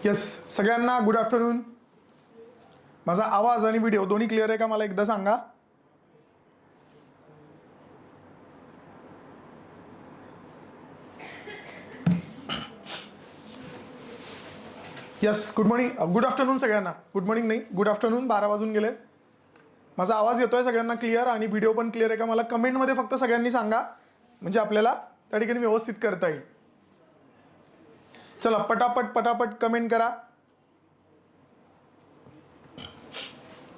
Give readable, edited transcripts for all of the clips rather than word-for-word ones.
Yes, सगळ्यांना good afternoon. माझा आवाज आणि व्हिडिओ दोन्ही क्लिअर आहे का मला एकदा सांगा. Yes, good morning, good afternoon सगळ्यांना. गुड मॉर्निंग नाही, गुड आफ्टरनून. 12 वाजून गेले. माझा आवाज येतोय सगळ्यांना क्लिअर आणि व्हिडिओ पण क्लिअर आहे का मला कमेंटमध्ये फक्त सगळ्यांनी सांगा, म्हणजे आपल्याला त्या ठिकाणी व्यवस्थित करता येईल. चला पटापट पटापट कमेंट करा.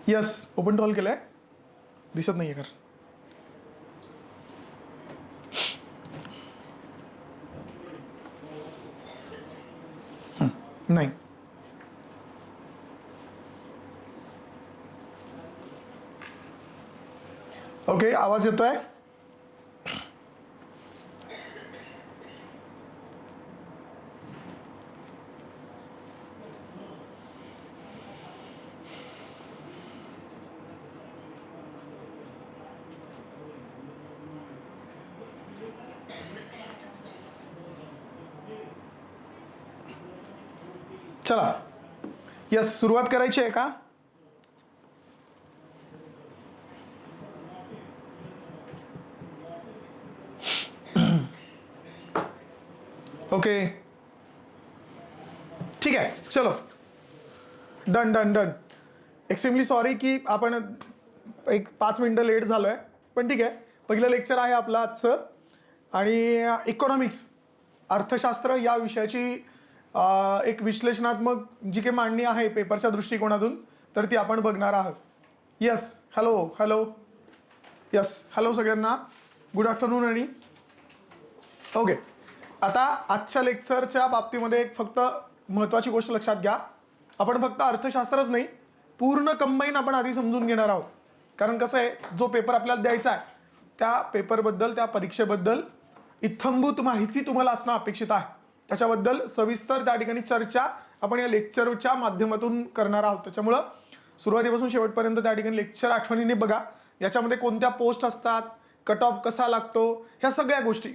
यस, ओपन टॉल केलंय, दिसत नाहीये कर. नाही, ओके, आवाज येतोय. चला, यस, सुरुवात करायची आहे का. ओके, ठीक आहे, चलो, done done done. Extremely sorry की आपण एक 5 मिनिटं लेट झालोय, पण ठीक आहे. पहिलं लेक्चर आहे आपलं आजचं आणि इकॉनॉमिक्स, अर्थशास्त्र या विषयाची एक विश्लेषणात्मक जी काही मांडणी आहे पेपरच्या दृष्टिकोनातून, तर ती आपण बघणार आहोत. Yes, hello hello, yes, hello सगळ्यांना, गुड आफ्टरनून. आणि ओके, आता आजच्या लेक्चरच्या बाबतीमध्ये एक फक्त महत्त्वाची गोष्ट लक्षात घ्या. आपण फक्त अर्थशास्त्रच नाही, पूर्ण कंबाईन आपण आधी समजून घेणार आहोत. कारण कसं आहे, जो पेपर आपल्याला द्यायचा आहे त्या पेपरबद्दल, त्या परीक्षेबद्दल इत्थंभूत माहिती तुम्हाला असणं अपेक्षित आहे. त्याच्याबद्दल सविस्तर त्या ठिकाणी चर्चा आपण या लेक्चरच्या माध्यमातून करणार आहोत. त्याच्यामुळं सुरुवातीपासून शेवटपर्यंत त्या ठिकाणी लेक्चर आठवणीने बघा. याच्यामध्ये कोणत्या पोस्ट असतात, कट ऑफ कसा लागतो, ह्या सगळ्या गोष्टी,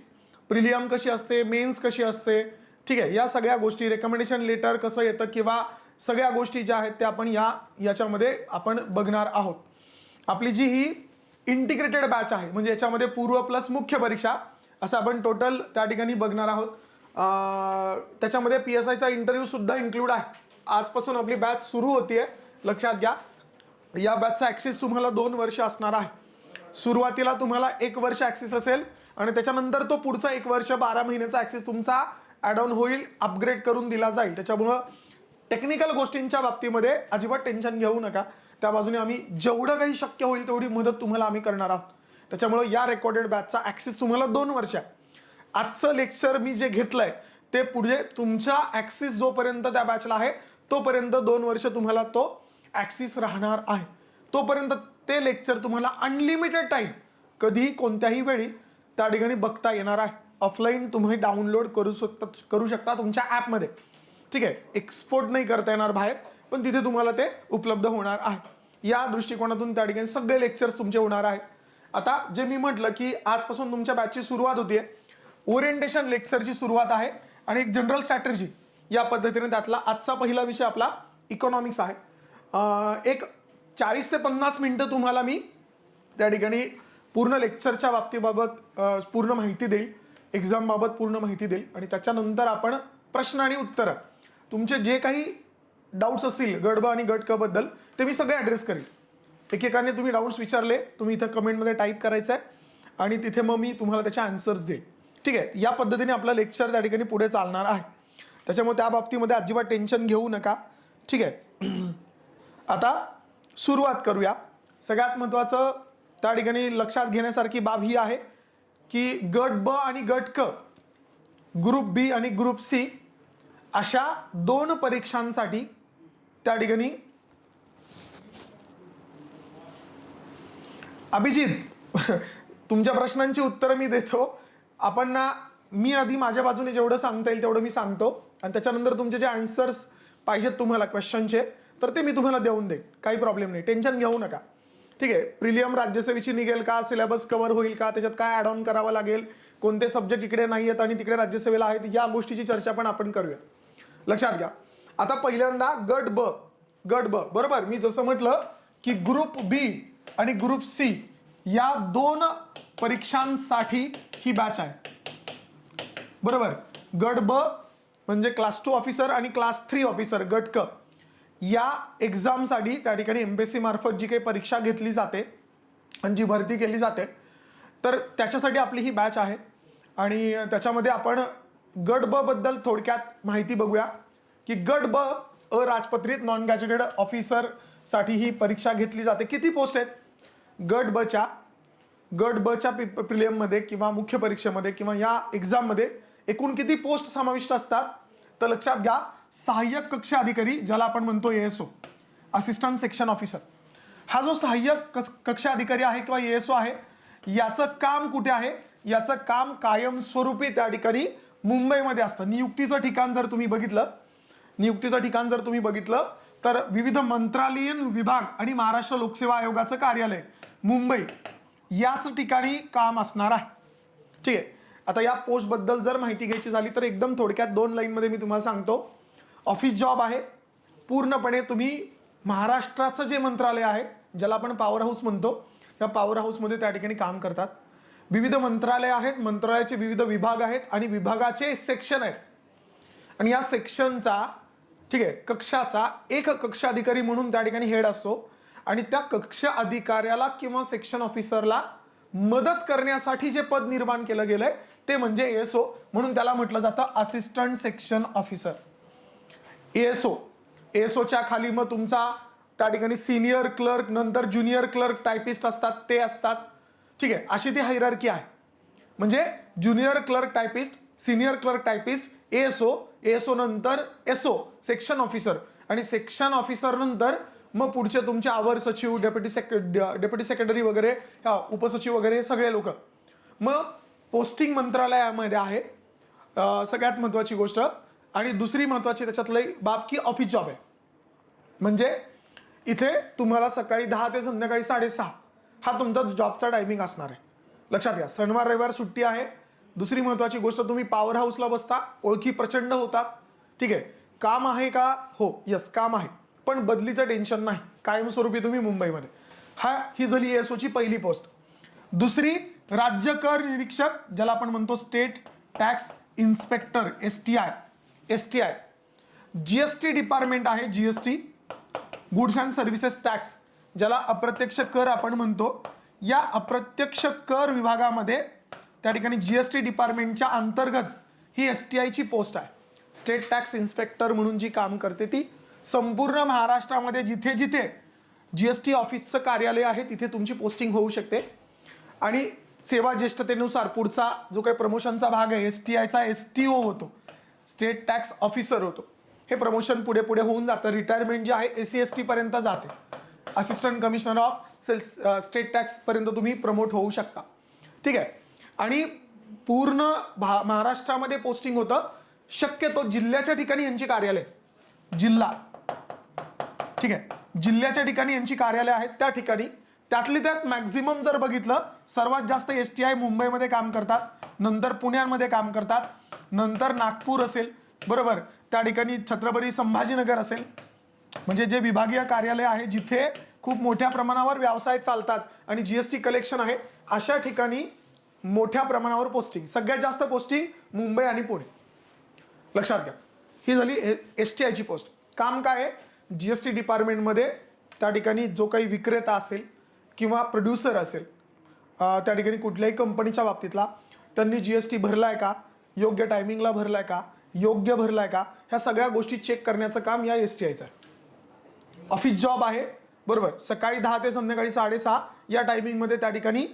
प्रिलियम कशी असते, मेन्स कशी असते, ठीक आहे, या सगळ्या गोष्टी, रेकमेंडेशन लेटर कसं येतं, किंवा सगळ्या गोष्टी ज्या आहेत त्या आपण याच्यामध्ये आपण बघणार आहोत. आपली जी ही इंटिग्रेटेड बॅच आहे, म्हणजे याच्यामध्ये पूर्व प्लस मुख्य परीक्षा असं आपण टोटल त्या ठिकाणी बघणार आहोत. त्याच्यामध्ये PSIचा इंटरव्ह्यू सुद्धा इन्क्लूड आहे. आजपासून आपली बॅच सुरू होतीये, लक्षात घ्या. या बॅचचा ॲक्सेस तुम्हाला 2 वर्ष असणार आहे. सुरुवातीला तुम्हाला 1 वर्ष ॲक्सेस असेल आणि त्याच्यानंतर तो पुढचा 1 वर्ष 12 महिन्याचा ॲक्सेस तुमचा ॲड ऑन होईल, अपग्रेड करून दिला जाईल. त्याच्यामुळं टेक्निकल गोष्टींच्या बाबतीमध्ये अजिबात टेन्शन घेऊ नका. त्या बाजूने आम्ही जेवढं काही शक्य होईल तेवढी मदत तुम्हाला आम्ही करणार आहोत. त्याच्यामुळं या रेकॉर्डेड बॅचचा ॲक्सेस तुम्हाला 2 वर्ष आहे. आजचं लेक्चर मी जे घेतलंय ते पुढे तुमचा ॲक्सेस जोपर्यंत त्या बॅचला आहे तोपर्यंत 2 वर्ष तुम्हाला तो ॲक्सेस राहणार आहे. तोपर्यंत ते लेक्चर तुम्हाला अनलिमिटेड टाईम कधीही कोणत्याही वेळी त्या ठिकाणी बघता येणार आहे. ऑफलाईन तुम्ही डाउनलोड करू शकता तुमच्या ॲपमध्ये, ठीक आहे. एक्सपोर्ट नाही करता येणार बाहेर, पण तिथे तुम्हाला ते उपलब्ध होणार आहे. या दृष्टिकोनातून त्या ठिकाणी सगळे लेक्चर्स तुमचे होणार आहेत. आता जे मी म्हटलं की आजपासून तुमच्या बॅचची सुरुवात होतीये, ओरिएंटेशन लेक्चरची सुरुवात आहे आणि एक जनरल स्ट्रॅटेजी या पद्धतीने. त्यातला आजचा पहिला विषय आपला इकॉनॉमिक्स आहे. एक 40 ते 50 मिनिटं तुम्हाला मी त्या ठिकाणी पूर्ण लेक्चरच्या बाबतीबाबत पूर्ण माहिती देईल, एक्झाम बाबत पूर्ण माहिती देईल आणि त्याच्यानंतर आपण प्रश्न आणि उत्तरं, तुमचे जे काही डाऊट्स असतील गट ब आणि गट क बद्दल, ते मी सगळे ॲड्रेस करेल. एकेकाने तुम्ही डाऊट्स विचारले, तुम्ही इथं कमेंटमध्ये टाईप करायचं आहे आणि तिथे मग मी तुम्हाला त्याचे आन्सर्स देईल, ठीक आहे. या पद्धतीने आपलं लेक्चर त्या ठिकाणी पुढे चालणार आहे. त्याच्यामुळे त्या बाबतीमध्ये अजिबात टेन्शन घेऊ नका, ठीक आहे. आता सुरुवात करूया. सगळ्यात महत्त्वाचं त्या ठिकाणी लक्षात घेण्यासारखी बाब ही आहे की गट ब आणि गट क, ग्रुप बी आणि ग्रुप सी अशा 2 परीक्षांसाठी त्या ठिकाणी अभिजित तुमच्या प्रश्नांची उत्तरं मी देतो. आपण ना, मी आधी माझ्या बाजूने जेवढं सांगता येईल तेवढं मी सांगतो आणि त्याच्यानंतर तुमचे जे आन्सर्स पाहिजेत तुम्हाला क्वेश्चनचे, तर ते मी तुम्हाला देऊन देईन. काही प्रॉब्लेम नाही, टेन्शन घेऊ नका, ठीक आहे. प्रिलियम राज्यसेवेची निघेल का, सिलेबस कव्हर होईल का, त्याच्यात काय ॲड ऑन करावं लागेल, कोणते सब्जेक्ट इकडे नाही आहेत आणि तिकडे राज्यसेवेला आहेत, या गोष्टीची चर्चा पण आपण करूया. लक्षात घ्या. आता पहिल्यांदा गट ब, बरोबर, मी जसं म्हटलं की ग्रुप बी आणि ग्रुप सी या 2 परीक्षांसाठी ही बॅच आहे. बरोबर, गट ब म्हणजे क्लास 2 ऑफिसर आणि क्लास 3 ऑफिसर गट क या एक्झामसाठी त्या ठिकाणी एमपीएससी मार्फत जी काही परीक्षा घेतली जाते आणि जी भरती केली जाते, तर त्याच्यासाठी आपली ही बॅच आहे. आणि त्याच्यामध्ये आपण गट ब बद्दल थोडक्यात माहिती बघूया की गट ब अराजपत्रित नॉन गॅजेटेड ऑफिसर साठी ही परीक्षा घेतली जाते. किती पोस्ट आहेत गट ब च्या प्रिलियम मध्ये किंवा मुख्य परीक्षेमध्ये किंवा या एक्झाम मध्ये एकूण किती पोस्ट समाविष्ट असतात? तर लक्षात घ्या, सहाय्यक कक्ष अधिकारी ज्याला आपण म्हणतो एएसओ, असिस्टंट सेक्शन ऑफिसर, हा जो सहाय्यक कक्ष अधिकारी आहे किंवा एएसओ आहे, याचं काम कुठे आहे? याचं काम कायमस्वरूपी त्या ठिकाणी मुंबईमध्ये असतं. नियुक्तीचं ठिकाण जर तुम्ही बघितलं तर विविध मंत्रालयीन विभाग आणि महाराष्ट्र लोकसेवा आयोगाचं कार्यालय मुंबई याच ठिकाणी काम असणार आहे. ठीक आहे. आता या पोस्ट बद्दल जर माहिती घ्यायची झाली तर एकदम थोडक्यात 2 लाईनमध्ये मी तुम्हाला सांगतो. ऑफिस जॉब आहे, पूर्णपणे तुम्ही महाराष्ट्राचं जे मंत्रालय आहे ज्याला आपण पॉवर हाऊस म्हणतो, त्या पॉवर हाऊसमध्ये त्या ठिकाणी काम करतात. विविध मंत्रालय आहेत, मंत्रालयाचे विविध विभाग आहेत आणि विभागाचे सेक्शन आहेत. आणि या सेक्शनचा, ठीक आहे, कक्षाचा एक कक्ष अधिकारी म्हणून त्या ठिकाणी हेड असतो. आणि त्या कक्ष अधिकाऱ्याला किंवा सेक्शन ऑफिसरला मदत करण्यासाठी जे पद निर्माण केलं गेलंय ते म्हणजे एएसओ, म्हणून त्याला म्हटलं जातं असिस्टंट सेक्शन ऑफिसर. एएसओच्या खाली मग तुमचा त्या ठिकाणी सिनियर क्लर्क, नंतर ज्युनियर क्लर्क टायपिस्ट असतात, ते असतात. ठीक आहे, अशी ती हायरार्की आहे. म्हणजे junior clerk typist, senior clerk typist, ASO नंतर एसओ सेक्शन ऑफिसर, आणि सेक्शन ऑफिसर नंतर मग पुढचे तुमचे आवर सचिव, डेप्युटी सेक्रेटरी वगैरे, उपसचिव वगैरे, हे सगळे लोक. मग पोस्टिंग मंत्रालयामध्ये आहे सगळ्यात महत्वाची गोष्ट. आणि दुसरी महत्वाची त्याच्यातली बाब की ऑफिस जॉब आहे. म्हणजे इथे तुम्हाला सकाळी 10 ते संध्याकाळी 6:30 हा तुमचा जॉबचा टायमिंग असणार आहे. लक्षात घ्या, शनिवार रविवार सुट्टी आहे. दुसरी महत्वाची गोष्ट, तुम्ही पॉवर हाऊसला बसता, ओळखी प्रचंड होतात. ठीक आहे, काम आहे का? हो, यस, काम आहे, पण बदलीचं टेन्शन नाही, कायमस्वरूपी तुम्ही मुंबईमध्ये. ही झाली एएसओची पहिली पोस्ट. दुसरी राज्य कर निरीक्षक, ज्याला आपण म्हणतो state tax inspector, STI. GST department आहे, GST goods and services tax, ज्याला अप्रत्यक्ष कर आपण म्हणतो. या अप्रत्यक्ष कर विभागामध्ये त्या ठिकाणी जीएसटी डिपार्टमेंटच्या अंतर्गत ही एसटीआयची पोस्ट आहे. स्टेट टॅक्स इन्स्पेक्टर म्हणून जी काम करते ती संपूर्ण महाराष्ट्रामध्ये जिथे जिथे जीएसटी ऑफिसचं कार्यालय आहे तिथे तुमची पोस्टिंग होऊ शकते. आणि सेवा ज्येष्ठतेनुसार पुढचा जो काही प्रमोशनचा भाग आहे एसटीआयचा, एसटीओ होतो, स्टेट टॅक्स ऑफिसर होतो. हे प्रमोशन पुढे पुढे होऊन जातं. रिटायरमेंट जे आहे एससी/एसटी पर्यंत जाते. Assistant commissioner of state tax पर्यंत तुम्ही प्रमोट होऊ शकता. ठीक आहे. आणि पूर्ण महाराष्ट्रामध्ये पोस्टिंग होतं. शक्यतो जिल्ह्याच्या ठिकाणी यांची कार्यालय, जिल्हा, ठीक आहे, जिल्ह्याच्या ठिकाणी यांची कार्यालय आहेत. त्या ठिकाणी त्यातली त्यात मॅक्झिमम जर बघितलं, सर्वात जास्त एसटीआय मुंबईमध्ये काम करतात, नंतर पुण्यामध्ये काम करतात, नंतर नागपूर असेल, बरोबर, त्या ठिकाणी छत्रपती संभाजीनगर असेल. म्हणजे जे विभागीय कार्यालय आहे जिथे खूप मोठ्या प्रमाणावर व्यवसाय चालतात आणि जीएसटी कलेक्शन आहे, अशा ठिकाणी मोठ्या प्रमाणावर पोस्टिंग, सगळ्यात जास्त पोस्टिंग मुंबई आणि पुणे. लक्षात घ्या, ही झाली एसटीआयची पोस्ट. काम काय आहे? जीएसटी डिपार्टमेंटमध्ये त्या ठिकाणी जो काही विक्रेता असेल किंवा प्रोड्युसर असेल, त्या ठिकाणी कुठल्याही कंपनीच्या बाबतीतला, त्यांनी जीएसटी भरलाय का, योग्य टायमिंगला भरलाय का, योग्य भरलाय का, ह्या सगळ्या गोष्टी चेक करण्याचं काम या एसटीआयचं आहे. ऑफिस जॉब आहे, बरोबर, सकाळी 10 ते संध्याकाळी 6:30 या टायमिंगमध्ये त्या ठिकाणी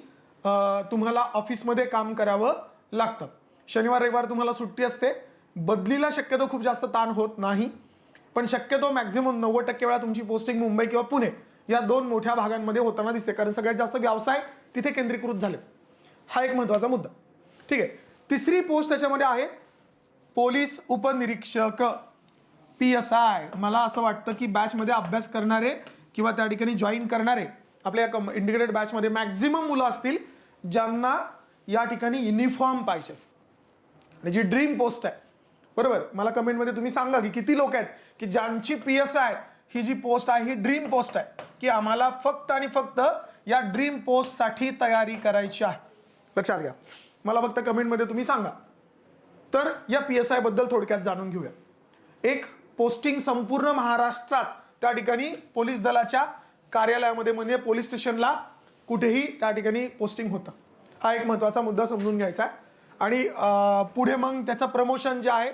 तुम्हाला ऑफिसमध्ये काम करावं लागतं. शनिवार रविवार तुम्हाला सुट्टी असते. बदलीला शक्यतो खूप जास्त ताण होत नाही, पण शक्यतो मॅक्झिमम 90% वेळा तुमची पोस्टिंग मुंबई किंवा पुणे या 2 मोठ्या भागांमध्ये होताना दिसते, कारण सगळ्यात जास्त व्यवसाय तिथे केंद्रीकृत झाले. हा एक महत्त्वाचा मुद्दा. ठीक आहे. तिसरी पोस्ट त्याच्यामध्ये आहे पोलीस उपनिरीक्षक, PSI. मला असं वाटतं की बॅचमध्ये अभ्यास करणारे किंवा त्या ठिकाणी जॉईन करणारे आपल्या इंटिग्रेटेड बॅचमध्ये मॅक्झिमम मुलं असतील ज्यांना या ठिकाणी युनिफॉर्म पाहिजे. आणि जी ड्रीम पोस्ट आहे, बरोबर. मला कमेंटमध्ये तुम्ही सांगा की किती लोक आहेत की ज्यांची PSI ही जी पोस्ट आहे ही ड्रीम पोस्ट आहे, की आम्हाला फक्त आणि फक्त या ड्रीम पोस्ट साठी तयारी करायची आहे. लक्षात घ्या, मला फक्त कमेंटमध्ये तुम्ही सांगा. तर या PSI बद्दल थोडक्यात जाणून घेऊया. एक पोस्टिंग संपूर्ण महाराष्ट्रात त्या ठिकाणी पोलीस दलाच्या कार्यालयामध्ये म्हणजे पोलीस स्टेशनला कुठेही त्या ठिकाणी पोस्टिंग होतं. हा एक महत्त्वाचा मुद्दा समजून घ्यायचा आहे. आणि पुढे मग त्याचं प्रमोशन जे आहे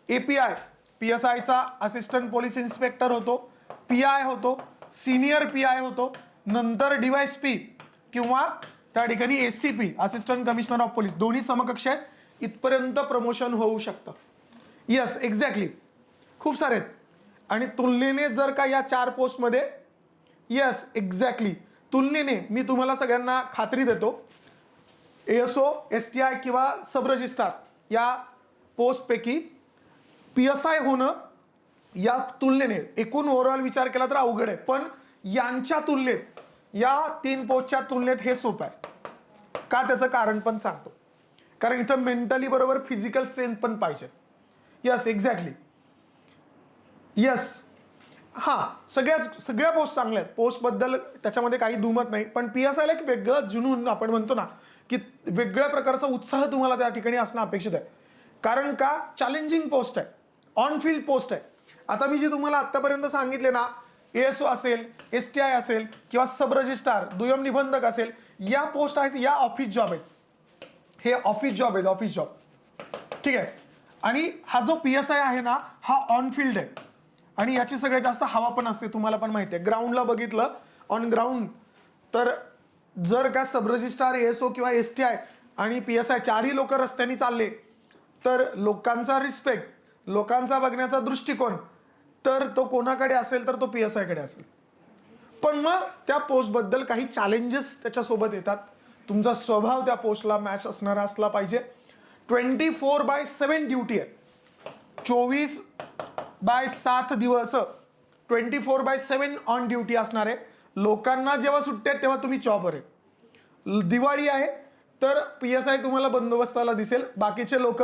API PSIचा असिस्टंट पोलीस इन्स्पेक्टर होतो, PI होतो, सिनियर PI होतो, नंतर DYSP किंवा त्या ठिकाणी SCP assistant commissioner of police, दोन्ही समकक्ष आहेत, इथपर्यंत प्रमोशन होऊ शकतं. येस एक्झॅक्टली, खूप सारे आहेत. आणि तुलनेने जर का या 4 पोस्टमध्ये, येस एक्झॅक्टली, तुलनेने मी तुम्हाला सगळ्यांना खात्री देतो, ASO STI किंवा सब रजिस्ट्रार या पोस्टपैकी PSI होणं या तुलनेने एकूण ओव्हरऑल विचार केला तर अवघड आहे, पण यांच्या तुलनेत, या 3 पोस्टच्या तुलनेत हे सोपं आहे. का? त्याचं कारण पण सांगतो. कारण इथं मेंटली बरोबर फिजिकल स्ट्रेंथ पण पाहिजे. Yes exactly, yes. हा, सगळ्या पोस्ट चांगल्या आहेत, पोस्ट बद्दल त्याच्यामध्ये काही दुमत नाही, पण PSI ला एक वेगळं जुनून आपण म्हणतो ना की वेगळ्या प्रकारचा उत्साह तुम्हाला त्या ठिकाणी असणं अपेक्षित आहे. कारण का? चॅलेंजिंग पोस्ट आहे, ऑन फील्ड पोस्ट आहे. आता मी जे तुम्हाला आतापर्यंत सांगितले ना, ASO असेल, STI असेल किंवा सब रजिस्ट्रार, दुय्यम निबंधक असेल, या पोस्ट आहेत, या ऑफिस जॉब आहेत. हे ऑफिस जॉब आहेत, ऑफिस जॉब. ठीक आहे. आणि हा जो PSI आहे ना, हा ऑन फील्ड आहे आणि याची सगळ्यात जास्त हवा पण असते, तुम्हाला पण माहिती आहे. ग्राउंडला बघितलं, ऑन ग्राउंड, तर जर का सब रजिस्ट्रार, ASO किंवा STI आणि PSI चारही लोक रस्त्याने चालले तर लोकांचा रिस्पेक्ट, लोकांचा बघण्याचा दृष्टिकोन तर तो कोणाकडे असेल तर तो PSI कडे असेल. पण मग त्या पोस्टबद्दल काही चॅलेंजेस त्याच्यासोबत येतात. तुमचा स्वभाव त्या पोस्टला मॅच असणारा असला पाहिजे. 24/7 ड्युटी आहे, 24/7 दिवस, 24/7 ऑन ड्युटी असणार आहे. लोकांना जेव्हा सुट्ट्या आहेत तेव्हा तुम्ही जॉबवर आहे. दिवाळी आहे तर PSI तुम्हाला बंदोबस्ताला दिसेल, बाकीचे लोक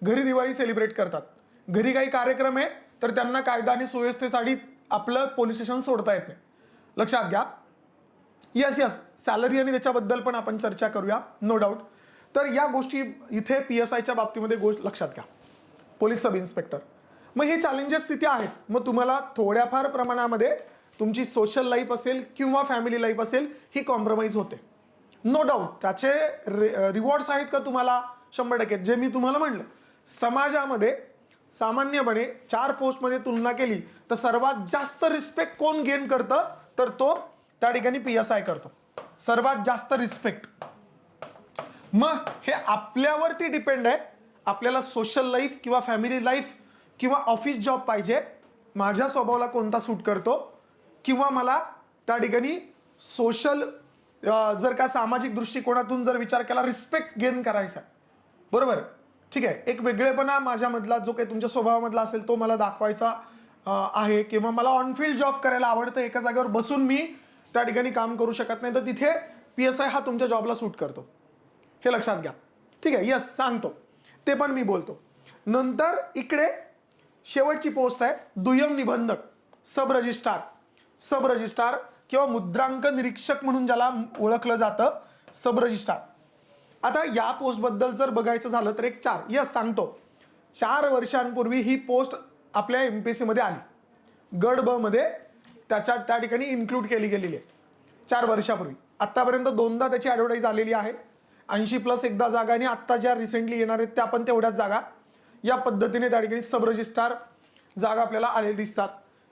घरी दिवाळी सेलिब्रेट करतात. घरी काही कार्यक्रम आहे तर त्यांना कायदा आणि सुव्यवस्थेसाठी आपलं पोलीस स्टेशन सोडता येत नाही. लक्षात घ्या. यस यस, सॅलरी आणि त्याच्याबद्दल पण आपण चर्चा करूया, नो डाऊट. तर या गोष्टी इथे PSIच्या बाबतीमध्ये गोष्ट लक्षात घ्या, पोलीस सब इन्स्पेक्टर. मग हे चॅलेंजेस तिथे आहेत. मग तुम्हाला थोड्याफार प्रमाणामध्ये तुमची सोशल लाईफ असेल किंवा फॅमिली लाईफ असेल ही कॉम्प्रोमाइज होते, नो डाऊट. त्याचे रिवॉर्ड्स आहेत का तुम्हाला? 100%. जे मी तुम्हाला म्हणलं, समाजामध्ये सामान्यपणे 4 पोस्टमध्ये तुलना केली तर सर्वात जास्त रिस्पेक्ट कोण गेन करतं तर तो त्या ठिकाणी PSI करतो, सर्वात जास्त रिस्पेक्ट. मग हे आपल्यावरती डिपेंड आहे, आपल्याला सोशल लाईफ किंवा फॅमिली लाईफ किंवा ऑफिस जॉब पाहिजे, माझ्या स्वभावाला कोणता सूट करतो, किंवा मला त्या ठिकाणी सोशल जर का सामाजिक दृष्टिकोनातून जर विचार केला रिस्पेक्ट गेन करायचा, बरोबर. ठीक आहे. एक वेगळेपणा माझ्यामधला जो काही तुमच्या स्वभावामधला असेल तो मला दाखवायचा आहे, किंवा मला ऑनफील्ड जॉब करायला आवडतं, एका जागेवर बसून मी त्या ठिकाणी काम करू शकत नाही, तर तिथे PSI हा तुमच्या जॉबला सूट करतो, हे लक्षात घ्या. ठीक आहे. यस, सांगतो ते पण मी बोलतो. नंतर इकडे शेवटची पोस्ट आहे दुय्यम निबंधक, सब रजिस्ट्रार. सब रजिस्ट्रार किंवा मुद्रांक निरीक्षक म्हणून ज्याला ओळखलं जातं, सब रजिस्ट्रार. आता या पोस्टबद्दल जर बघायचं झालं तर एक 4 वर्षांपूर्वी ही पोस्ट आपल्या MPSC मध्ये आली, गड ब मध्ये त्या ठिकाणी इन्क्लूड केली गेलेली आहे 4 वर्षापूर्वी. आत्तापर्यंत 2दा त्याची ॲडव्हर्टाईज आलेली आहे, 80+ एकदा जागा, आणि आत्ता ज्या रिसेंटली येणार आहेत त्या पण तेवढ्याच जागा. या पद्धतीने त्या ठिकाणी सब रजिस्ट्रार जागा आपल्याला आलेल्या दिसतात.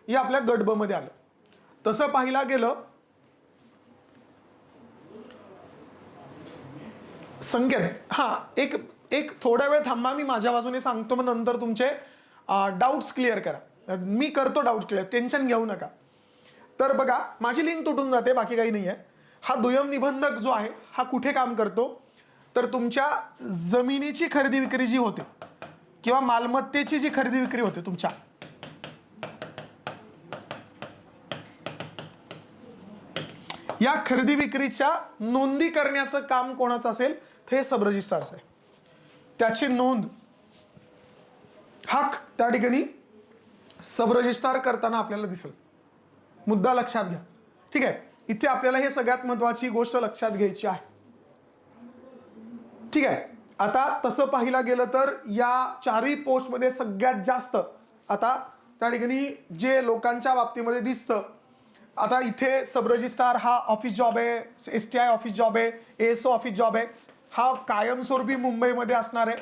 हे आपल्या गड ब मध्ये आलं. तसं पाहिला गेलं संकेत, एक थोडा वेळ थांबा, मी माझ्या बाजूने सांगतो, मग नंतर तुमचे डाऊट्स क्लिअर करा. मी करतो डाऊट क्लिअर, टेन्शन घेऊ नका. तर बघा, माझी लिंक तुटून जाते, बाकी काही नाही आहे. हा दुय्यम निबंधक जो आहे हा कुठे काम करतो तर तुमच्या जमिनीची खरेदी विक्री जी होते किंवा मालमत्तेची जी खरेदी विक्री होते तुमच्या, या खरेदी विक्रीच्या नोंदी करण्याचं काम कोणाचं असेल तर हे सब रजिस्ट्रारचं आहे. त्याची नोंद हा त्या ठिकाणी सब रजिस्ट्रार करताना आपल्याला दिसेल. मुद्दा लक्षात घ्या. ठीक आहे, इथे आपल्याला हे सगळ्यात महत्वाची गोष्ट लक्षात घ्यायची आहे. ठीक आहे, आता तसं पाहिला गेलं तर या चारही पोस्टमध्ये सगळ्यात जास्त आता त्या ठिकाणी जे लोकांच्या बाबतीमध्ये दिसतं, आता इथे सब रजिस्ट्रार हा ऑफिस जॉब आहे, STI ऑफिस जॉब आहे, ASO ऑफिस जॉब आहे. हा कायमस्वरूपी मुंबईमध्ये असणार आहे.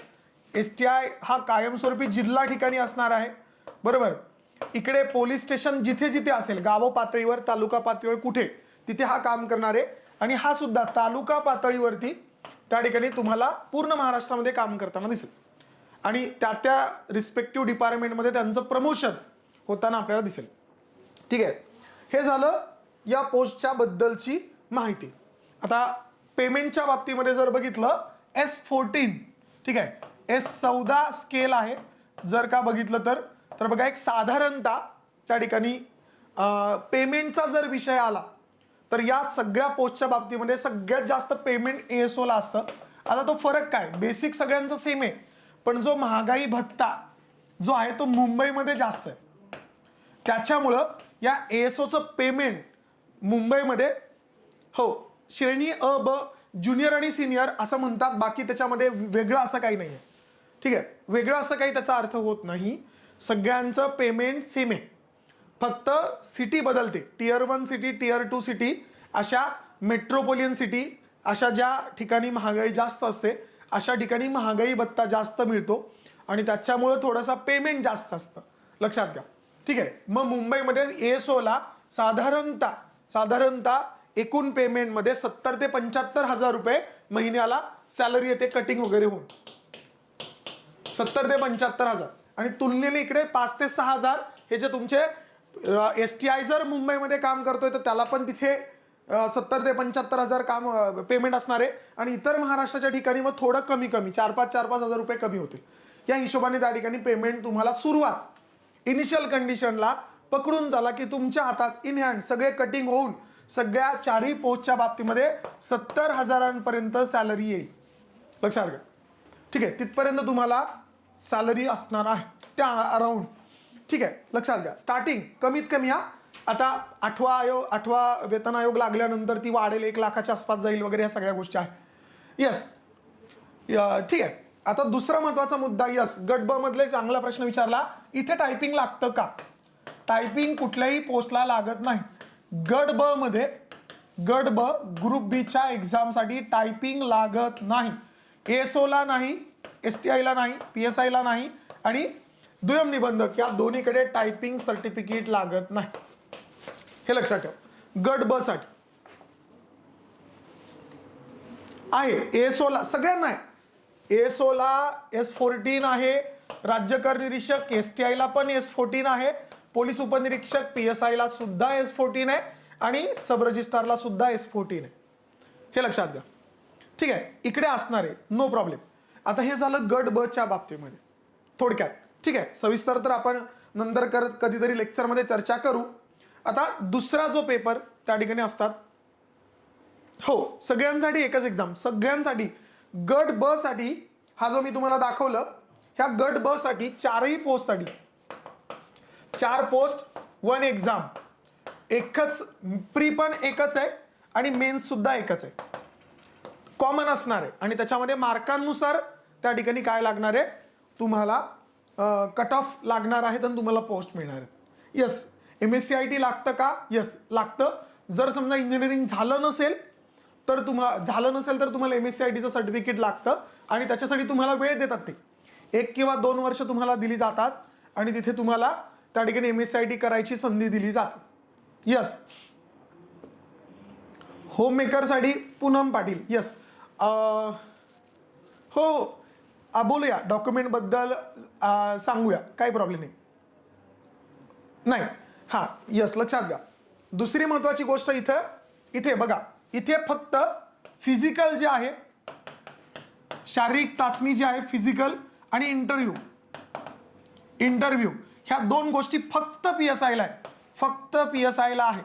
STI हा कायमस्वरूपी जिल्हा ठिकाणी असणार आहे. बरोबर. इकडे पोलीस स्टेशन जिथे जिथे असेल, गाव पातळीवर, तालुका पातळीवर, कुठे तिथे हा काम करणार आहे. आणि हा सुद्धा तालुका पातळीवरती त्या ठिकाणी तुम्हाला पूर्ण महाराष्ट्रामध्ये काम करताना दिसेल. आणि त्या रिस्पेक्टिव्ह डिपार्टमेंटमध्ये त्यांचं प्रमोशन होताना आपल्याला दिसेल. ठीक आहे, हे झालं या पोस्टच्या बद्दलची माहिती. आता पेमेंटच्या बाबतीमध्ये जर बघितलं, S14, ठीक आहे, S14 स्केल आहे. जर का बघितलं तर बघा, एक साधारणतः त्या ठिकाणी पेमेंटचा जर विषय आला तर या सगळ्या पोस्टच्या बाबतीमध्ये सगळ्यात जास्त पेमेंट ASO ला असतं. आता तो फरक काय, बेसिक सगळ्यांचं सेम आहे, पण जो महागाई भत्ता जो आहे तो मुंबईमध्ये जास्त आहे. त्याच्यामुळं या ASOचं पेमेंट मुंबईमध्ये, हो, श्रेणी अ, ब, ज्युनियर आणि सिनियर असं म्हणतात. बाकी त्याच्यामध्ये वेगळं असं काही नाही आहे. ठीक आहे, वेगळं असं काही त्याचा अर्थ होत नाही. सगळ्यांचं पेमेंट सेम आहे, फक्त सिटी बदलते. Tier 1 सिटी, Tier 2 सिटी, अशा मेट्रोपोलियन सिटी, अशा ज्या ठिकाणी महागाई जास्त असते अशा ठिकाणी महागाई भत्ता जास्त मिळतो आणि त्याच्यामुळे थोडासा पेमेंट जास्त असतं. लक्षात घ्या. ठीक आहे, मग मुंबईमध्ये ASO ला साधारणतः एकूण पेमेंटमध्ये 70 ते 75 हजार रुपये महिन्याला सॅलरी येते, कटिंग वगैरे होऊन 70 ते 75 हजार. आणि तुलनेने इकडे 5 ते 6 हजार हे जे तुमचे STI जर मुंबईमध्ये काम करतोय तर त्याला पण तिथे 70 ते 75 हजार काम पेमेंट असणार आहे. आणि इतर महाराष्ट्राच्या ठिकाणी मग थोडं कमी 4-5 हजार रुपये कमी होतील. या हिशोबाने त्या ठिकाणी पेमेंट तुम्हाला सुरुवात इनिशियल कंडिशनला पकडून झाला की तुमच्या हातात इन हँड सगळे कटिंग होऊन सगळ्या चारही पोस्टच्या बाबतीमध्ये 70 हजारांपर्यंत सॅलरी येईल. लक्षात घ्या. ठीक आहे, तिथपर्यंत तुम्हाला सॅलरी असणार आहे त्या अराउंड. ठीक आहे, लक्षात घ्या. स्टार्टिंग कमीत कमी आता 8वा वेतन आयोग लागल्यानंतर ती वाढेल, 1 लाखाच्या आसपास जाईल वगैरे, ह्या सगळ्या गोष्टी आहेत. यस, ठीक आहे. आता दुसरा महत्वाचा मुद्दा, यस, गट ब मधले चांगला प्रश्न विचारला. इथे टायपिंग लागतं का? टायपिंग कुठल्याही पोस्टला लागत नाही. गट ब ग्रुप बीच्या एक्झामसाठी टायपिंग लागत नाही. ASO ला नाही, STI ला नाही, PSI ला नाही आणि दुय्यम निबंधक या दोन्हीकडे टायपिंग सर्टिफिकेट लागत नाही. हे लक्षात ठेवा. गट ब साठी आहे, ASO ला सगळ्यांना आहे. ASO ला S14 आहे, राज्य कर निरीक्षक STI ला पण S14 आहे, पोलीस उपनिरीक्षक PSI ला सुद्धा S14 आहे आणि सब रजिस्ट्रारला सुद्धा S14 आहे. हे लक्षात घ्या. ठीक आहे, इकडे असणार आहे, नो प्रॉब्लेम. आता हे झालं गट ब च्या बाबतीमध्ये थोडक्यात. ठीक आहे, सविस्तर तर आपण नंतर कधीतरी लेक्चरमध्ये चर्चा करू. आता दुसरा जो पेपर त्या ठिकाणी असतात, हो, सगळ्यांसाठी एकच एक्झाम, सगळ्यांसाठी. गट ब साठी हा जो मी तुम्हाला दाखवलं, ह्या गट ब साठी चारही पोस्ट साठी 4 पोस्ट 1 एक्झाम, एकच प्री पण एकच आहे आणि मेन्स सुद्धा एकच आहे, कॉमन असणार आहे. आणि त्याच्यामध्ये मार्कांनुसार त्या ठिकाणी काय लागणार आहे, तुम्हाला कट ऑफ लागणार आहे आणि तुम्हाला पोस्ट मिळणार आहे. यस, MSc लागतं का? यस, लागतं. जर समजा इंजिनिअरिंग झालं नसेल तर तुम्हाला MSc सर्टिफिकेट लागतं आणि त्याच्यासाठी तुम्हाला वेळ देतात. ते 1 किंवा 2 वर्ष तुम्हाला दिली जातात आणि तिथे तुम्हाला त्या ठिकाणी MSc करायची संधी दिली जाते. यस, होम मेकरसाठी पूनम पाटील. यस, हो, बोलूया डॉक्युमेंट बद्दल, सांगूया, काही प्रॉब्लेम नाही. हा, यस, लक्षात घ्या. दुसरी महत्वाची गोष्ट इथे बघा, इथे फक्त फिजिकल जे आहे, शारीरिक चाचणी जी आहे, फिजिकल आणि इंटरव्ह्यू ह्या 2 गोष्टी फक्त PSI ला आहे, फक्त PSI ला आहे.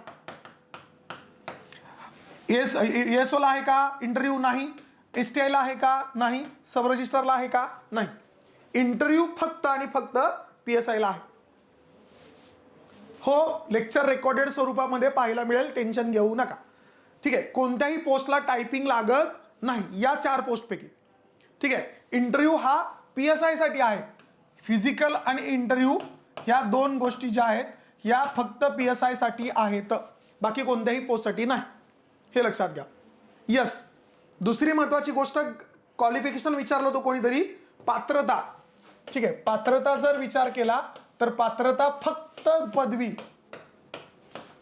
ASO ला आहे का इंटरव्ह्यू? नाही. STI ला आहे का? नाही. सब रजिस्टरला आहे का? नाही. इंटरव्ह्यू फक्त आणि फक्त PSI ला आहे. हो, लेक्चर रेकॉर्डेड स्वरूपामध्ये पाहायला मिळेल, टेन्शन घेऊ नका. ठीक आहे. कोणत्याही पोस्टला टायपिंग लागत नाही या 4 पोस्टपैकी. ठीक आहे. इंटरव्ह्यू हा PSI साठी आहे. फिजिकल आणि इंटरव्ह्यू ह्या 2 गोष्टी ज्या आहेत या फक्त PSI साठी आहेत, बाकी कोणत्याही पोस्टसाठी नाही, हे लक्षात घ्या. यस, दुसरी महत्वाची गोष्ट, क्वालिफिकेशन विचारलं होतं कोणीतरी, पात्रता. ठीक आहे. पात्रता जर विचार केला तर पात्रता फक्त पदवी,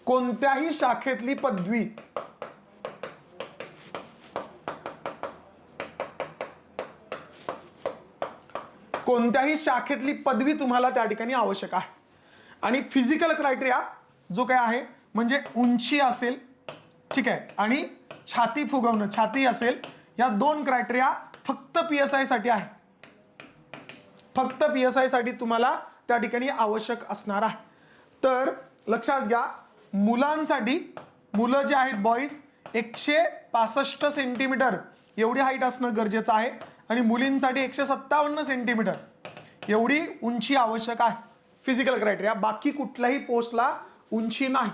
कोणत्याही शाखेतली पदवी. कोणत्याही शाखेतली पदवी तुम्हाला त्या ठिकाणी आवश्यक आहे. आणि फिजिकल क्रायटेरिया जो काय आहे म्हणजे उंची असेल, ठीक आहे, आणि छाती फुगवणं, छाती असेल, या 2 क्रायटेरिया फक्त PSI साठी आहे. फक्त PSI साठी तुम्हाला त्या ठिकाणी आवश्यक असणार आहे. तर लक्षात घ्या, मुलांसाठी, मुलं जे आहेत बॉईज 165 सेंटीमीटर एवढी हाईट असणं गरजेचं आहे आणि मुलींसाठी 157 सेंटीमीटर एवढी उंची आवश्यक आहे. फिजिकल क्रायटेरिया, बाकी कुठल्याही पोस्टला उंची नाही.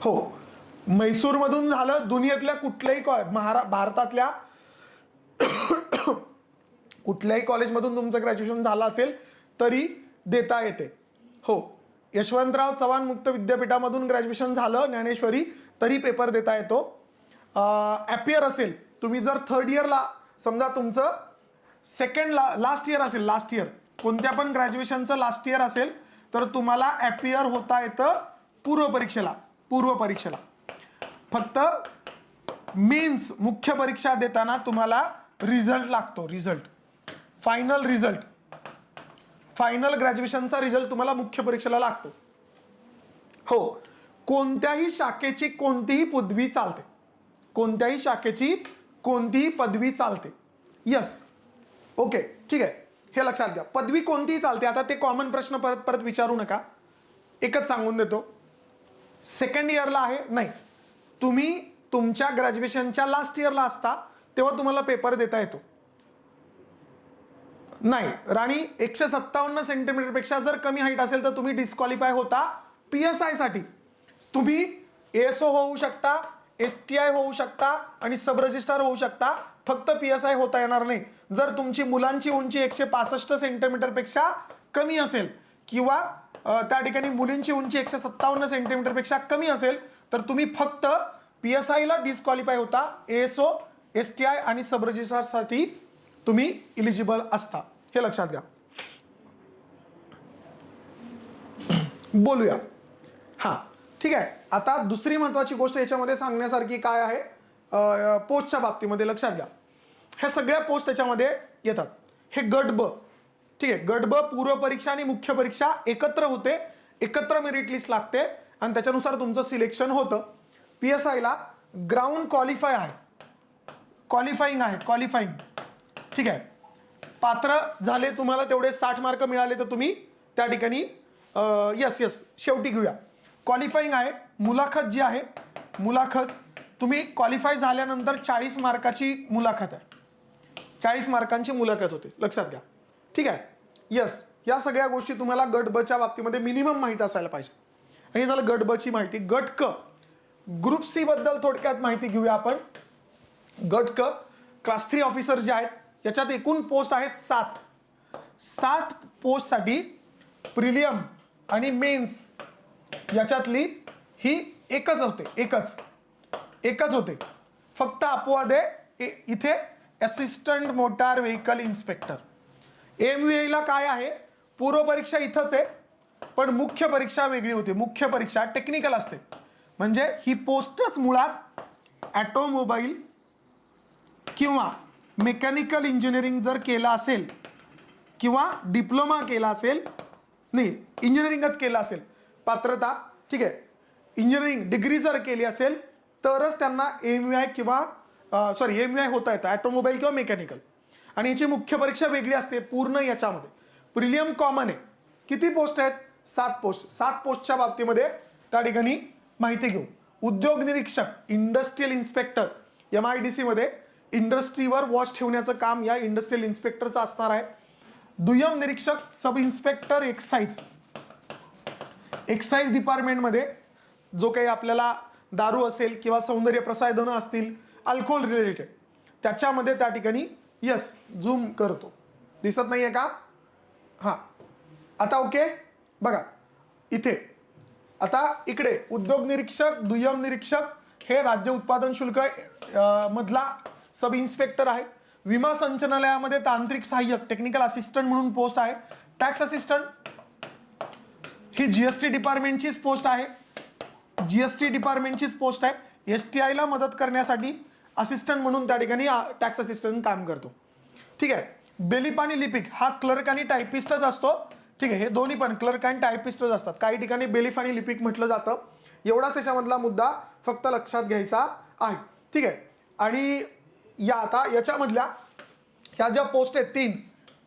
हो, म्हैसूरमधून झालं, दुनियेतल्या कुठल्याही भारतातल्या कुठल्याही कॉलेजमधून तुमचं ग्रॅज्युएशन झालं असेल तरी देता येते. हो, यशवंतराव चव्हाण मुक्त विद्यापीठामधून ग्रॅज्युएशन झालं ज्ञानेश्वरी तरी पेपर देता येतो. ॲपियर असेल, तुम्ही जर 3rd इयरला, समजा तुमचं लास्ट इयर असेल, लास्ट इयर कोणत्या पण ग्रॅज्युएशनचं लास्ट इयर असेल तर तुम्हाला ॲपियर होता येतं पूर्व परीक्षेला. फक्त मेन्स मुख्य परीक्षा देताना तुम्हाला रिझल्ट लागतो, फायनल ग्रॅज्युएशनचा रिझल्ट तुम्हाला मुख्य परीक्षेला लागतो. हो, कोणत्याही शाखेची कोणतीही पदवी चालते, कोणत्याही शाखेची कोणतीही पदवी चालते. यस, ओके, ठीक आहे, हे लक्षात घ्या. पदवी कोणतीही चालते. आता ते कॉमन प्रश्न परत विचारू नका, एकच सांगून देतो. 2nd इयरला आहे नाही, तुम्ही तुमच्या ग्रॅज्युएशनच्या लास्ट इयरला असता तेव्हा तुम्हाला पेपर देता येतो. नाही, राणी 157 सेंटीमीटर पेक्षा जर कमी हाईट असेल तर तुम्ही डिस्क्वालिफाय होता PSI साठी. तुम्ही ASO होऊ शकता, STI होऊ शकता आणि सब रजिस्ट्रार होऊ शकता, फक्त PSI होता येणार नाही. जर तुमची मुलांची उंची 165 सेंटीमीटर पेक्षा कमी असेल किंवा त्या ठिकाणी मुलींची उंची 157 सेंटीमीटर पेक्षा कमी असेल तर तुम्ही फक्त PSI ला डिस्क्वालिफाय होता. ASO, STI आणि सब रजिस्ट्रार साठी तुम्ही इलिजिबल असता, हे लक्षात घ्या. बोलूया. हा, ठीक आहे. आता दुसरी महत्वाची गोष्ट याच्यामध्ये सांगण्यासारखी काय आहे, पोस्टच्या बाबतीमध्ये लक्षात घ्या. ह्या सगळ्या पोस्ट त्याच्यामध्ये येतात. हे गट ब, ठीक आहे, गट ब पूर्व परीक्षा आणि मुख्य परीक्षा एकत्र होते, एकत्र मेरिट लिस्ट लागते आणि त्याच्यानुसार तुमचं सिलेक्शन होतं. PSI ला ग्राउंड क्वालिफाय आहे, क्वालिफाईंग, ठीक आहे. पात्र झाले, तुम्हाला तेवढे 60 मार्क मिळाले तर तुम्ही त्या ठिकाणी यस शेवटी घेऊया. क्वालिफाईंग आहे. मुलाखत जी आहे, मुलाखत तुम्ही क्वालिफाय झाल्यानंतर 40 मार्काची मुलाखत आहे, 40 मार्कांची मुलाखत होते, लक्षात घ्या. ठीक आहे. यस, या सगळ्या गोष्टी तुम्हाला गट ब च्या बाबतीमध्ये मिनिमम माहिती असायला पाहिजे. हे झालं गट ब ची माहिती. गट क, ग्रुप सी बद्दल थोडक्यात माहिती घेऊया आपण. गट क क्लास 3 ऑफिसर जे आहेत याच्यात एकूण पोस्ट आहेत 7 पोस्टसाठी प्रिलियम आणि मेन्स याच्यातली ही एकच होते. फक्त अपवाद आहे इथे assistant motor vehicle inspector. MVA ला काय आहे, पूर्व परीक्षा इथंच आहे पण मुख्य परीक्षा वेगळी होती. मुख्य परीक्षा टेक्निकल असते, म्हणजे ही पोस्टच मुळात ऑटोमोबाईल किंवा मेकॅनिकल इंजिनिअरिंग जर केला असेल किंवा डिप्लोमा केला असेल, नाही इंजिनिअरिंगच केलं असेल पात्रता, ठीक आहे, इंजिनिअरिंग डिग्री जर केली असेल तरच त्यांना MVI किंवा MVI होता येतं, ऑटोमोबाईल किंवा मेकॅनिकल. आणि याची मुख्य परीक्षा वेगळी असते पूर्ण याच्यामध्ये. प्रिलियम कॉमन आहे. किती पोस्ट आहेत, 7 पोस्ट. 7 पोस्टच्या बाबतीमध्ये त्या ठिकाणी माहिती घेऊ. उद्योग निरीक्षक, इंडस्ट्रियल इन्स्पेक्टर MIDC मध्ये इंडस्ट्रीवर वॉच ठेवण्याचं काम या इंडस्ट्रियल इन्स्पेक्टरचं असणार आहे. दुय्यम निरीक्षक सब इन्स्पेक्टर एक्साईज, एक्साईज डिपार्टमेंटमध्ये जो काही आपल्याला दारू असेल किंवा सौंदर्य प्रसाधनं असतील अल्कोहोल रिलेटेड त्याच्यामध्ये त्या ठिकाणी यस झूम करतो. दिसत नाहीये का? हां आता ओके. बघा इथे आता इकडे उद्योग निरीक्षक दुय्यम निरीक्षक हे राज्य उत्पादन शुल्क मधला सब इन्स्पेक्टर आहे. विमा संचालनालयामध्ये तांत्रिक सहाय्यक टेक्निकल असिस्टंट म्हणून पोस्ट आहे. टॅक्स असिस्टंट ही जीएसटी डिपार्टमेंटचीच पोस्ट आहे. जीएसटी डिपार्टमेंटचीच पोस्ट आहे. STI ला मदत करण्यासाठी असिस्टंट म्हणून त्या ठिकाणी टॅक्स असिस्टंट काम करतो. ठीक आहे. बेलिप आणि लिपिक हा क्लर्क आणि टायपिस्टच असतो. ठीक आहे. हे दोन्ही पण क्लर्क आणि टायपिस्टच असतात. काही ठिकाणी बेलिफ आणि लिपिक म्हटलं जातं. एवढाच त्याच्यामधला मुद्दा फक्त लक्षात घ्यायचा आहे. ठीक आहे. आणि या आता याच्यामधल्या ह्या ज्या पोस्ट आहेत 3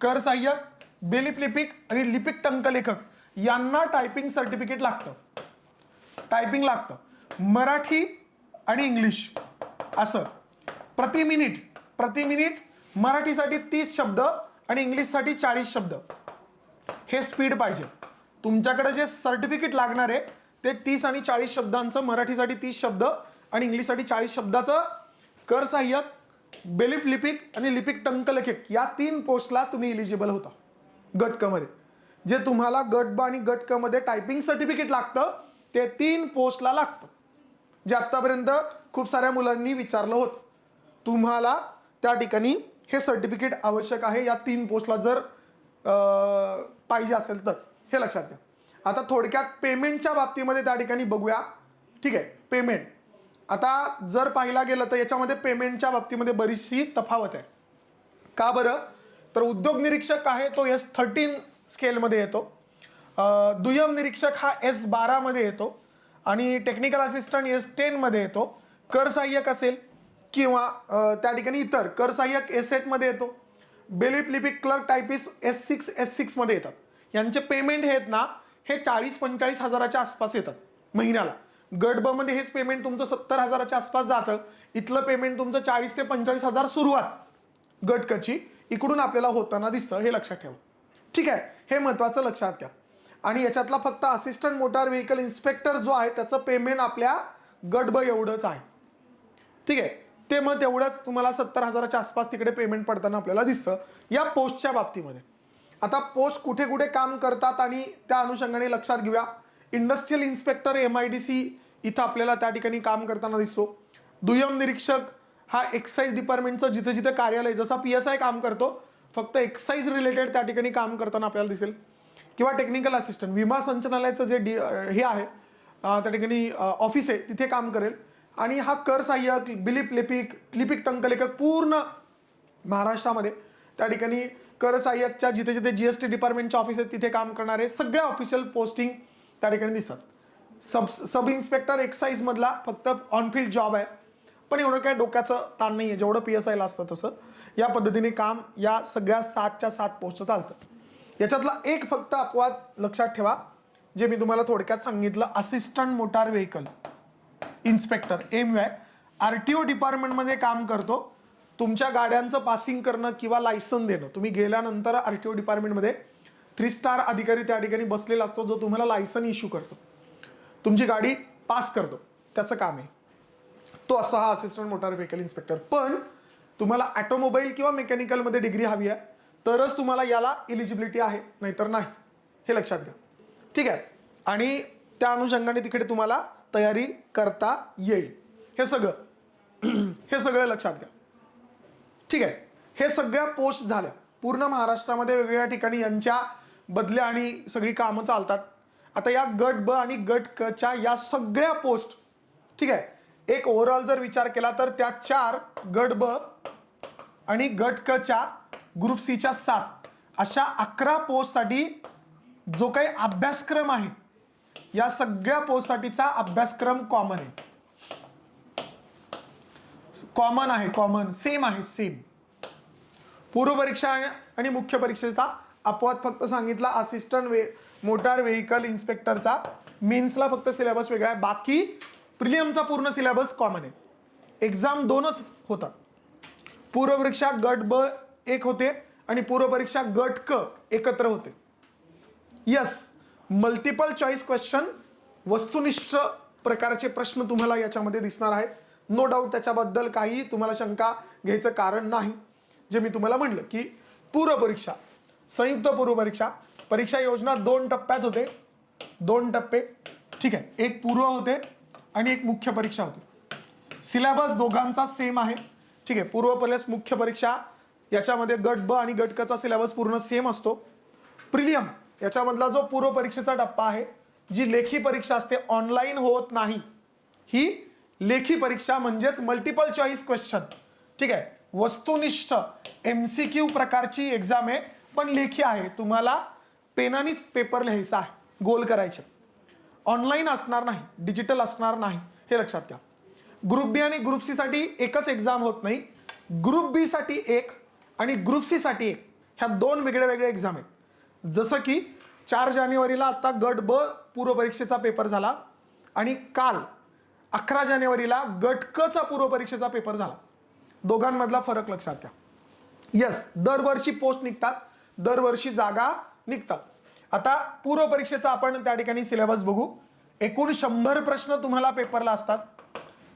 कर सहाय्यक, बेलिप लिपिक आणि लिपिक टंकलेखक यांना टायपिंग सर्टिफिकेट लागतं. टायपिंग लागतं मराठी आणि इंग्लिश असं. प्रति मिनिट मराठीसाठी 30 शब्द आणि इंग्लिशसाठी 40 शब्द हे स्पीड पाहिजे. तुमच्याकडे जे सर्टिफिकेट लागणार आहे ते 30 आणि 40 शब्दांचं, मराठीसाठी 30 शब्द आणि इंग्लिशसाठी 40 शब्दाचं कर सहाय्यक, बेलिप लिपिक आणि लिपिक टंकलेखक या 3 पोस्टला तुम्ही इलिजिबल होता गट क मध्ये. जे तुम्हाला गट ब आणि गट क मध्ये टायपिंग सर्टिफिकेट लागतं ते 3 पोस्टला लागतं. जे आतापर्यंत खूप साऱ्या मुलांनी विचारलं होतं. तुम्हाला त्या ठिकाणी हे सर्टिफिकेट आवश्यक आहे या 3 पोस्टला जर पाहिजे असेल तर हे लक्षात घ्या. आता थोडक्यात पेमेंटच्या बाबतीमध्ये त्या ठिकाणी बघूया. ठीक आहे. पेमेंट आता जर पाहिला गेलं तर याच्यामध्ये पेमेंटच्या बाबतीमध्ये बरीचशी तफावत आहे. का बरं? तर उद्योग निरीक्षक आहे तो S13 स्केलमध्ये येतो. दुय्यम निरीक्षक हा S12 मध्ये येतो आणि टेक्निकल असिस्टंट S10 मध्ये येतो. कर सहाय्यक असेल किंवा त्या ठिकाणी इतर कर सहाय्यक S8 मध्ये येतो. बेलिप लिपिक क्लर्क टायपिस्ट S6 मध्ये येतात. यांचे पेमेंट हे आहेत ना हे 40-45 हजाराच्या आसपास येतात महिन्याला. गट ब मध्ये हेच पेमेंट तुमचं 70 हजाराच्या आसपास जातं. इथलं पेमेंट तुमचं 40 ते 45 हजार सुरुवात गट क ची इकडून आपल्याला होताना दिसतं. हे लक्षात ठेवा. ठीक आहे. हे महत्वाचं लक्षात घ्या. आणि याच्यातला फक्त असिस्टंट मोटार व्हेकल इन्स्पेक्टर जो आहे त्याचं पेमेंट आपल्या गट ब एवढंच आहे. ठीक आहे. ते मग तेवढंच तुम्हाला 70 हजाराच्या आसपास तिकडे पेमेंट पडताना आपल्याला दिसतं या पोस्टच्या बाबतीमध्ये. आता पोस्ट कुठे कुठे काम करतात आणि त्या अनुषंगाने लक्षात घेऊया. इंडस्ट्रियल इन्स्पेक्टर MIDC इथं आपल्याला त्या ठिकाणी काम करताना दिसतो. दुय्यम निरीक्षक हा एक्साईज डिपार्टमेंटचं जिथे जिथे कार्यालय जसा PSI काम करतो फक्त एक्साईज रिलेटेड त्या ठिकाणी काम करताना आपल्याला दिसेल. किंवा टेक्निकल असिस्टंट विमा संचालनालयाचं जे हे आहे त्या ठिकाणी ऑफिस आहे तिथे काम करेल. आणि हा कर सहाय्यक, बिलिप लिपिक टंकलेखक पूर्ण महाराष्ट्रामध्ये त्या ठिकाणी कर सहाय्यकच्या जिथे जिथे GST डिपार्टमेंटच्या ऑफिस आहेत तिथे काम करणारे सगळ्या ऑफिशियल पोस्टिंग त्या ठिकाणी दिसतात. सब इन्स्पेक्टर एक्साईज मधला फक्त ऑनफिल्ड जॉब आहे पण एवढं काय डोक्याचं ताण नाही आहे. जेवढं PSI ला असतं तसं या पद्धतीने काम या सगळ्या 7च्या 7 पोस्ट चालतं. याच्यातला एक फक्त अपवाद लक्षात ठेवा जे मी तुम्हाला थोडक्यात सांगितलं. Assistant motor vehicle inspector MUI RTO डिपार्टमेंटमध्ये काम करतो. तुमच्या गाड्यांचं पासिंग करणं किंवा लायसन देणं. तुम्ही गेल्यानंतर RTO डिपार्टमेंटमध्ये 3 स्टार अधिकारी त्या ठिकाणी बसलेला असतो जो तुम्हाला लायसन इश्यू करतो, तुमची गाडी पास करतो, त्याचं काम आहे. तो असतो हा असिस्टंट मोटार व्हेकल इन्स्पेक्टर. पण तुम्हाला ऑटोमोबाईल किंवा मेकॅनिकलमध्ये डिग्री हवी आहे तरच तुम्हाला याला इलिजिबिलिटी आहे, नाहीतर नाही. हे लक्षात घ्या. ठीक आहे. आणि त्या अनुषंगाने तिकडे तुम्हाला तयारी करता येईल. हे सगळं लक्षात घ्या. ठीक आहे. हे सगळ्या पोस्ट झाल्या. पूर्ण महाराष्ट्रामध्ये वेगवेगळ्या ठिकाणी यांच्या बदल्या आणि सगळी कामं चालतात. आता या गट ब आणि गट क च्या या सगळ्या पोस्ट ठीक आहे एक ओव्हरऑल जर विचार केला तर त्या 4 गट ब आणि गट क च्या ग्रुप सी च्या 7 अशा 11 पोस्टसाठी जो काही अभ्यासक्रम आहे या सगळ्या पोस्टसाठीचा अभ्यासक्रम कॉमन आहे. सेम आहे. पूर्व परीक्षा आणि मुख्य परीक्षेचा अपवाद फक्त सांगितला असिस्टंट मोटार व्हेकल इन्स्पेक्टरचा. मेन्सला फक्त सिलेबस वेगळा आहे. बाकी प्रिलियमचा पूर्ण सिलेबस कॉमन आहे. एक्झाम 2च होतात. पूर्व परीक्षा गट ब एक होते आणि पूर्व परीक्षा गट क एकत्र होते. यस, मल्टिपल चॉईस क्वेश्चन, वस्तुनिष्ठ प्रकारचे प्रश्न तुम्हाला याच्यामध्ये दिसणार आहेत. नो डाऊट, त्याच्याबद्दल काही तुम्हाला शंका घ्यायचं कारण नाही. जे मी तुम्हाला म्हणलं की पूर्व परीक्षा, संयुक्त पूर्व परीक्षा, परीक्षा योजना 2 टप्प्यात होते. 2 टप्पे, ठीक आहे. एक पूर्व होते आणि एक मुख्य परीक्षा होती. सिलेबस दोघांचा सेम आहे, ठीक आहे. पूर्व प्लस मुख्य परीक्षा याच्यामध्ये गट ब आणि गट क चा सिलेबस पूर्ण सेम असतो. प्रिलियम याच्यामधला जो पूर्व परीक्षेचा टप्पा आहे, जी लेखी परीक्षा असते, ऑनलाईन होत नाही. ही लेखी परीक्षा म्हणजेच मल्टिपल चॉईस क्वेश्चन, ठीक आहे. वस्तुनिष्ठ MCQ प्रकारची एक्झाम आहे, पण लेखी आहे. तुम्हाला पेनानीच पेपर लिहायचा आहे, गोल करायचे. ऑनलाईन असणार नाही, डिजिटल असणार नाही, हे लक्षात घ्या. ग्रुप बी आणि ग्रुप सी साठी एकच एक्झाम होत नाही. ग्रुप बी साठी एक आणि ग्रुप सी साठी एक, ह्या 2 वेगळे वेगळे एक्झाम आहेत. जसं की 4 जानेवारीला आता गट ब पूर्व परीक्षेचा पेपर झाला आणि काल 11 जानेवारीला गट क चा पूर्व परीक्षेचा पेपर झाला. दोघांमधला फरक लक्षात घ्या. यस, दरवर्षी पोस्ट निघतात, दरवर्षी जागा निघतात. आता पूर्व परीक्षेचा आपण त्या ठिकाणी सिलेबस बघू. एकूण 100 प्रश्न तुम्हाला पेपरला असतात.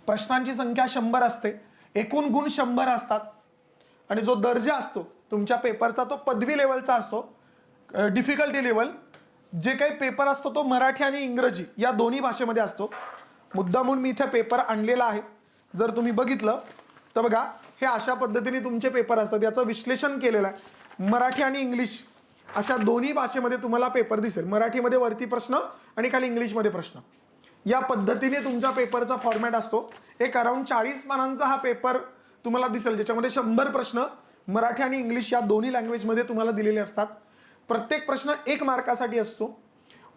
प्रश्नांची संख्या 100 असते. एकूण गुण 100 असतात. आणि जो दर्जा असतो तुमच्या पेपरचा तो पदवी लेवलचा असतो. डिफिकल्टी लेवल जे काही पेपर असतो तो मराठी आणि इंग्रजी या दोन्ही भाषेमध्ये असतो. मुद्दामून मी इथे पेपर आणलेला आहे. जर तुम्ही बघितलं तर बघा, हे अशा पद्धतीने तुमचे पेपर असतात. याचं विश्लेषण केलेलं आहे. मराठी आणि इंग्लिश अशा दोन्ही भाषेमध्ये तुम्हाला पेपर दिसेल. मराठीमध्ये वरती प्रश्न आणि खाली इंग्लिशमध्ये प्रश्न. या पद्धतीने तुमच्या पेपरचा फॉर्मॅट असतो. एक अराउंड 40 पानांचा हा पेपर तुम्हाला दिसेल, ज्याच्यामध्ये 100 प्रश्न मराठी आणि इंग्लिश या दोन्ही लँग्वेजमध्ये तुम्हाला दिलेले असतात. प्रत्येक प्रश्न 1 मार्कासाठी असतो.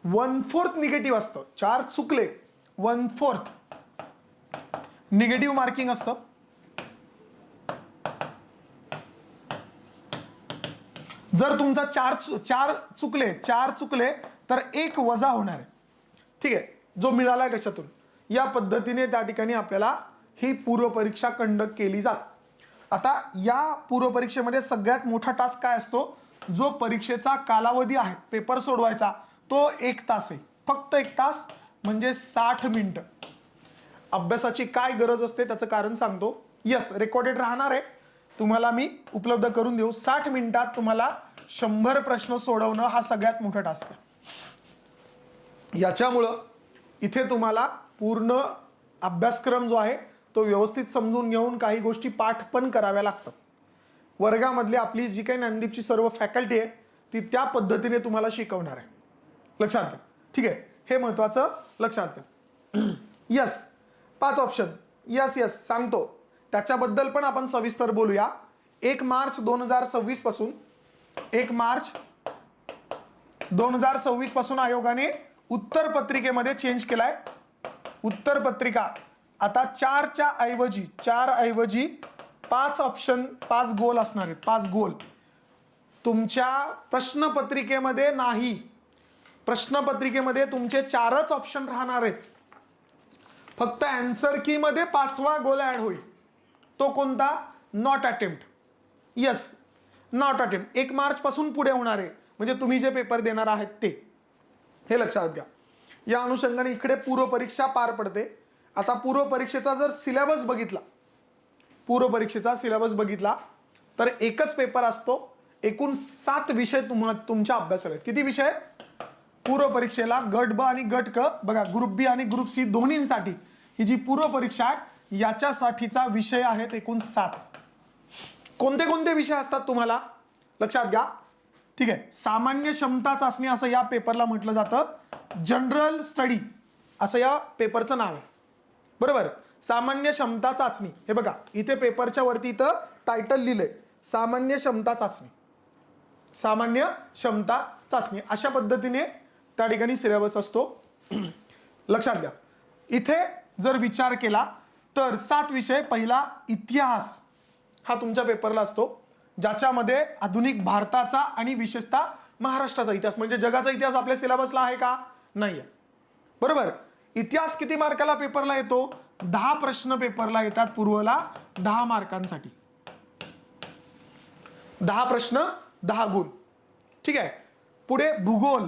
1/4 निगेटिव्ह असतं. 4 चुकले 1/4 निगेटिव्ह मार्किंग असतं. जर तुमचा 4 चुकले तर 1 वजा होणार आहे, ठीक आहे, जो मिळाला कशातून. या पद्धतीने त्या ठिकाणी आपल्याला ही पूर्व परीक्षा कंडक्ट केली जाते. आता या पूर्व परीक्षेमध्ये सगळ्यात मोठा टास्क काय असतो, जो परीक्षेचा कालावधी आहे पेपर सोडवायचा तो 1 तास आहे. फक्त 1 तास म्हणजे 60 मिनिटं. अभ्यासाची काय गरज असते त्याचं कारण सांगतो. यस, रेकॉर्डेड राहणार आहे, तुम्हाला मी उपलब्ध करून देऊ. 60 मिनिटात तुम्हाला 100 प्रश्न सोडवणं हा सगळ्यात मोठा टास्क आहे. याच्यामुळं इथे तुम्हाला पूर्ण अभ्यासक्रम जो आहे तो व्यवस्थित समजून घेऊन काही गोष्टी पाठ पण कराव्या लागतात. वर्गामधली आपली जी काही ज्ञानदीपची सर्व फॅकल्टी आहे ती त्या पद्धतीने तुम्हाला शिकवणार आहे. लक्षात घ्या, ठीक आहे, हे महत्वाचं लक्षात घ्या. Yes, 5 option. यस सांगतो, त्याच्याबद्दल पण आपण सविस्तर बोलूया. 1 मार्च 2026 पासून 1 मार्च 2026 पासून आयोगाने उत्तर पत्रिकेमध्ये चेंज केलाय. उत्तर पत्रिका आता 4 ऐवजी 5 ऑप्शन, 5 गोल असणार आहेत. 5 गोल तुमच्या प्रश्नपत्रिकेमध्ये नाही. प्रश्नपत्रिकेमध्ये तुमचे 4च ऑप्शन राहणार आहेत. फक्त आन्सर की मध्ये 5वा गोल ऍड होईल. तो कोणता? Not attempt. Yes, not attempt 1 March पासून पुढे होणार आहे, म्हणजे तुम्ही जे पेपर देणार आहात ते. हे लक्षात घ्या. या अनुषंगाने इकडे पूर्व परीक्षा पार पडते. आता पूर्व परीक्षेचा जर सिलेबस बघितला, पूर्व परीक्षेचा सिलेबस बघितला तर एकच पेपर असतो. एकूण 7 विषय तुमच्या अभ्यासाला आहेत. किती विषय पूर्व परीक्षेला? गट ब आणि गट क. बघा, ग्रुप बी आणि ग्रुप सी दोन्हींसाठी ही जी पूर्व परीक्षा आहे याच्यासाठीचा विषय आहेत एकूण 7. कोणते कोणते विषय असतात तुम्हाला लक्षात घ्या, ठीक आहे. सामान्य क्षमता चाचणी असं या पेपरला म्हटलं जातं. जनरल स्टडी असं या पेपरचं नाव आहे, बरोबर. सामान्य क्षमता चाचणी. हे बघा इथे पेपरच्या वरती इथं टायटल लिहिलंय, सामान्य क्षमता चाचणी. सामान्य क्षमता चाचणी अशा पद्धतीने त्या ठिकाणी सिलेबस असतो. लक्षात घ्या. इथे जर विचार केला तर 7 विषय. पहिला इतिहास हा तुमच्या पेपरला असतो, ज्याच्यामध्ये आधुनिक भारताचा आणि विशेषतः महाराष्ट्राचा इतिहास, म्हणजे जगाचा इतिहास आपल्या सिलेबसला आहे का? नाहीये, बरोबर. इतिहास किती मार्काला पेपरला येतो? 10 प्रश्न पेपरला येतात पूर्वला 10 मार्कांसाठी. 10 प्रश्न 10 गुण. ठीक आहे. पुढे भूगोल.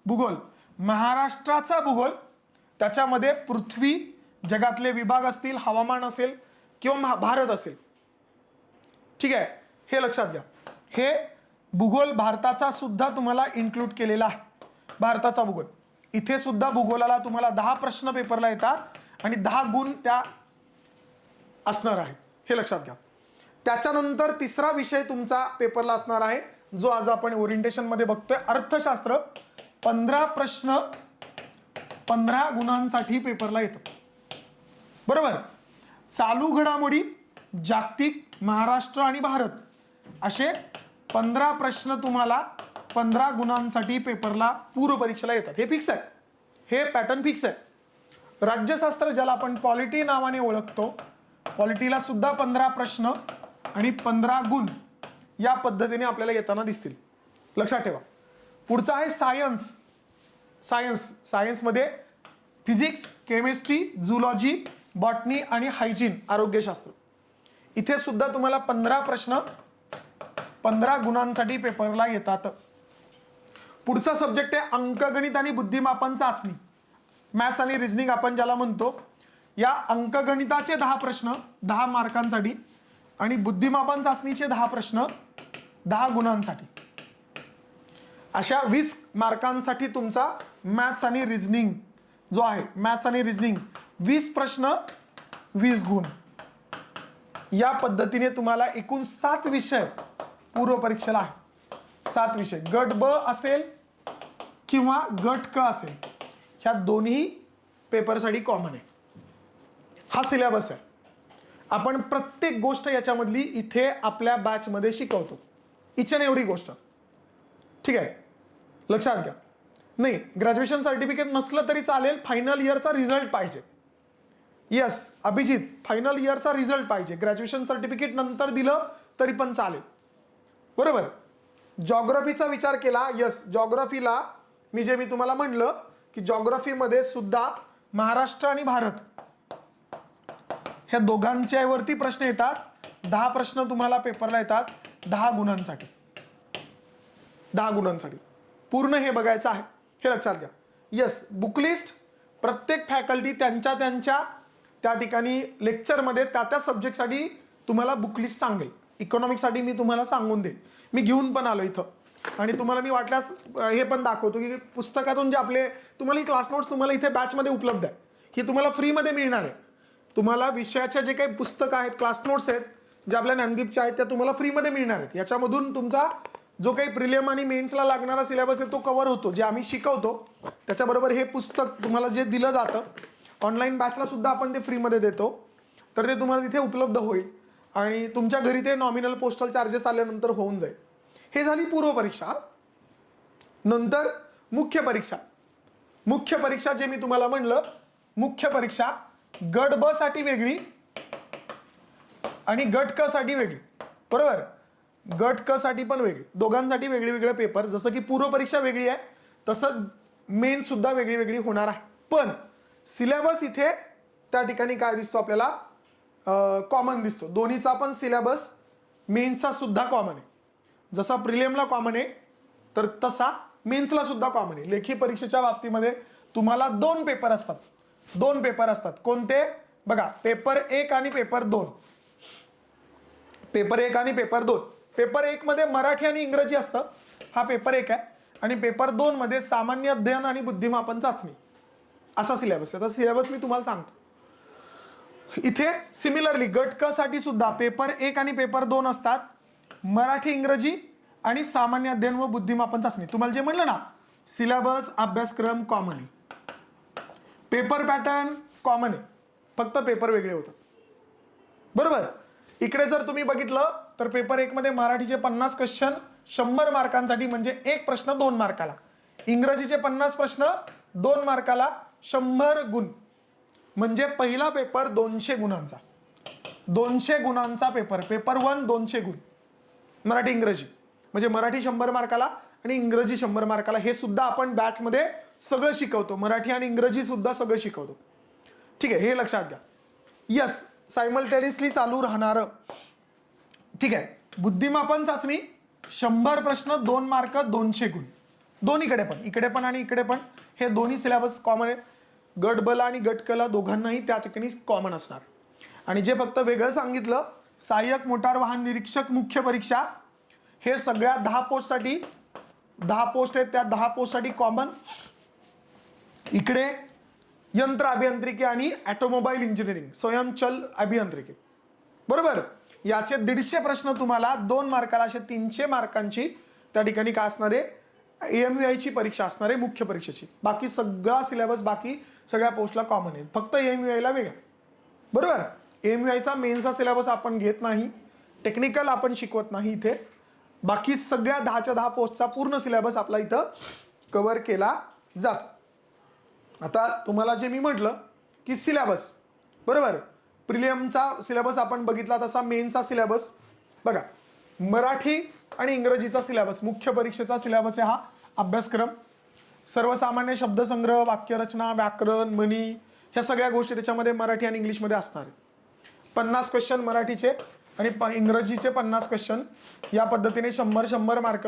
भूगोल महाराष्ट्राचा भूगोल, त्याच्यामध्ये पृथ्वी, जगातले विभाग असतील, हवामान असेल किंवा भारत असेल. ठीक आहे, हे लक्षात घ्या. हे भूगोल भारताचा सुद्धा तुम्हाला इन्क्लूड केलेला आहे. भारताचा भूगोल इथे सुद्धा भूगोलाला तुम्हाला 10 प्रश्न पेपरला येतात आणि 10 गुण त्या असणार आहेत, हे लक्षात घ्या. त्याच्यानंतर तिसरा विषय तुमचा पेपरला असणार आहे, जो आज आपण ओरिएंटेशन मध्ये बघतोय, अर्थशास्त्र. 15 प्रश्न 15 गुणांसाठी पेपरला येतो. बरोबर. चालू घडामोडी, जागतिक, महाराष्ट्र आणि भारत असे 15 प्रश्न तुम्हाला 15 गुणांसाठी पेपरला पूर्व परीक्षेला येतात. हे फिक्स आहे, हे पॅटर्न फिक्स आहे. राज्यशास्त्र, ज्याला आपण पॉलिटी नावाने ओळखतो, पॉलिटीला सुद्धा 15 प्रश्न आणि 15 गुण या पद्धतीने आपल्याला येताना दिसतील, लक्षात ठेवा. पुढचा आहे सायन्स. सायन्समध्ये फिजिक्स, केमिस्ट्री, झुलॉजी, बॉटनी आणि हायजीन, आरोग्यशास्त्र. इथे सुद्धा तुम्हाला 15 प्रश्न 15 गुणांसाठी पेपरला येतात. पुढचा सब्जेक्ट आहे अंकगणित आणि बुद्धिमापन चाचणी, मॅथ्स आणि रिझनिंग आपण ज्याला म्हणतो. या अंकगणिताचे 10 प्रश्न 10 मार्कांसाठी आणि बुद्धिमापन चाचणीचे 10 प्रश्न 10 गुणांसाठी. अशा 20 मार्कांसाठी तुमचा मॅथ्स आणि रिझनिंग जो आहे, मॅथ्स आणि रिझनिंग 20 प्रश्न 20 गुण. या पद्धतीने तुम्हाला एकूण 7 विषय पूर्व परीक्षेला आहे. 7 विषय, गट ब असेल किंवा गट क असेल, ह्या दोन्ही पेपरसाठी कॉमन आहे. हा सिलेबस आहे. आपण प्रत्येक गोष्ट याच्यामधली इथे आपल्या बॅचमध्ये शिकवतो, इच अँड एव्हरी गोष्ट. ठीक आहे, लक्षात घ्या. नाही, ग्रॅज्युएशन सर्टिफिकेट नसलं तरी चालेल, फायनल इयरचा रिझल्ट पाहिजे. यस अभिजित, फायनल इयरचा रिझल्ट पाहिजे. ग्रॅज्युएशन सर्टिफिकेट नंतर दिलं तरी पण चालेल. बरोबर. जॉग्राफीचा विचार केला, यस जॉग्राफीला मी तुम्हाला म्हणलं की जॉग्राफीमध्ये सुद्धा महाराष्ट्र आणि भारत ह्या दोघांच्या वरती प्रश्न येतात. 10 प्रश्न तुम्हाला पेपरला येतात 10 गुणांसाठी. 10 गुणांसाठी पूर्ण हे बघायचं आहे, हे लक्षात घ्या. यस, बुकलिस्ट प्रत्येक फॅकल्टी त्यांच्या त्या ठिकाणी लेक्चरमध्ये त्या सब्जेक्टसाठी तुम्हाला बुकलिस्ट सांगेल. इकॉनॉमिक्ससाठी मी तुम्हाला सांगून देईन, मी घेऊन पण आलो इथं. आणि तुम्हाला मी वाटल्यास हे पण दाखवतो की पुस्तकातून जे आपले तुम्हाला ही क्लास नोट्स तुम्हाला इथे बॅचमध्ये उपलब्ध आहे, ही तुम्हाला फ्रीमध्ये मिळणार आहे. तुम्हाला विषयाच्या जे काही पुस्तकं आहेत, क्लास नोट्स आहेत, जे आपल्या ज्ञानदीपच्या आहेत, त्या तुम्हाला फ्रीमध्ये मिळणार आहेत. याच्यामधून तुमचा जो काही प्रिलिम आणि मेन्सला लागणारा सिलेबस आहे तो कव्हर होतो, जे आम्ही शिकवतो. त्याच्याबरोबर हे पुस्तक तुम्हाला जे दिलं जातं ऑनलाईन बॅचला सुद्धा आपण ते फ्रीमध्ये देतो, तर ते तुम्हाला तिथे उपलब्ध होईल आणि तुमच्या घरी ते नॉमिनल पोस्टल चार्जेस आल्यानंतर होऊन जाईल. हे झाली पूर्व परीक्षा. नंतर मुख्य परीक्षा. मुख्य परीक्षा जे मी तुम्हाला म्हणलं, मुख्य परीक्षा गट ब साठी वेगळी आणि गट क साठी वेगळी. बरोबर. गट क साठी पण वेगळी, दोघांसाठी वेगळे वेगळे पेपर. जसं की पूर्व परीक्षा वेगळी आहे, तसंच मेन सुद्धा वेगळी वेगळी होणार आहे. पण सिलेबस इथे त्या ठिकाणी काय दिसतो आपल्याला, कॉमन दिसतो. दोन्हीचा पण सिलेबस मेन्सचा सुद्धा कॉमन आहे. जसा प्रिलिमला कॉमन आहे तर तसा मेन्सला सुद्धा कॉमन आहे. लेखी परीक्षेच्या बाबतीमध्ये तुम्हाला 2 पेपर असतात. 2 पेपर असतात. कोणते बघा, पेपर 1 आणि पेपर 2. पेपर 1 आणि पेपर 2. पेपर 1 मध्ये मराठी आणि इंग्रजी असतं, हा पेपर 1 आहे. आणि पेपर 2 मध्ये सामान्य अध्ययन आणि बुद्धिमापन चाचणी असा सिलेबस आहे. तर सिलेबस मी तुम्हाला सांगतो. इथे सिमिलरली गट क साठी सुद्धा पेपर 1 आणि पेपर 2 असतात, मराठी, इंग्रजी आणि सामान्य अध्ययन व बुद्धिमापन चाचणी. तुम्हाला जे म्हणलं ना, सिलेबस अभ्यासक्रम कॉमन आहे, पेपर पॅटर्न कॉमन आहे, फक्त पेपर वेगळे होतात. बरोबर. इकडे जर तुम्ही बघितलं तर पेपर 1 मध्ये मराठीचे 50 क्वेश्चन 100 मार्कांसाठी, म्हणजे 1 प्रश्न 2 मार्काला. इंग्रजीचे 50 प्रश्न 2 मार्काला 100 गुण, म्हणजे पहिला पेपर 200 गुणांचा. 200 गुणांचा पेपर. पेपर 1 200 गुण मराठी इंग्रजी, म्हणजे मराठी 100 मार्काला आणि इंग्रजी 100 मार्काला. हे सुद्धा आपण बॅचमध्ये सगळं शिकवतो, मराठी आणि इंग्रजी सुद्धा सगळं शिकवतो. ठीक आहे, हे लक्षात घ्या. यस, सायमल्टेनियसली चालू राहणार. ठीक आहे. बुद्धिमापन चाचणी 100 प्रश्न 2 मार्क 200 गुण दोन्हीकडे पण, इकडे पण आणि इकडे पण हे दोन्ही सिलेबस कॉमन आहेत. गट ब ला आणि गट क ला दोघांनाही त्या ठिकाणी कॉमन असणार. आणि जे फक्त वेगळं सांगितलं सहाय्यक मोटार वाहन निरीक्षक मुख्य परीक्षा हे सगळ्या 10 पोस्टसाठी 10 पोस्ट आहेत, त्या 10 पोस्टसाठी कॉमन. इकडे यंत्र अभियांत्रिकी आणि ऑटोमोबाईल इंजिनिअरिंग स्वयंचल अभियांत्रिकी, बरोबर. याचे 150 प्रश्न तुम्हाला 2 मार्काला असे 300 मार्कांची त्या ठिकाणी काय असणार आहे, AMVI ची परीक्षा असणार आहे मुख्य परीक्षेची. बाकी सगळा सिलेबस बाकी सगळ्या पोस्टला कॉमन आहे, फक्त AMVI ला वेगळा, बरोबर. AMVI चा मेन्सचा सिलेबस आपण घेत नाही, टेक्निकल आपण शिकवत नाही इथे. बाकी सगळ्या 10च्या 10 पोस्टचा पूर्ण सिलेबस आपला इथं कव्हर केला जातो. आता तुम्हाला जे मी म्हटलं की सिलेबस, बरोबर, प्रिलियमचा सिलेबस आपण बघितला, तसा मेन्सचा सिलेबस बघा. मराठी आणि इंग्रजीचा सिलेबस मुख्य परीक्षेचा सिलेबस आहे हा अभ्यासक्रम. सर्वसामान्य शब्दसंग्रह, वाक्यरचना, व्याकरण, म्हणी ह्या सगळ्या गोष्टी त्याच्यामध्ये मराठी आणि इंग्लिशमध्ये असणार आहेत. 50 क्वेश्चन मराठीचे आणि इंग्रजीचे 50 क्वेश्चन, या पद्धतीने 100 मार्क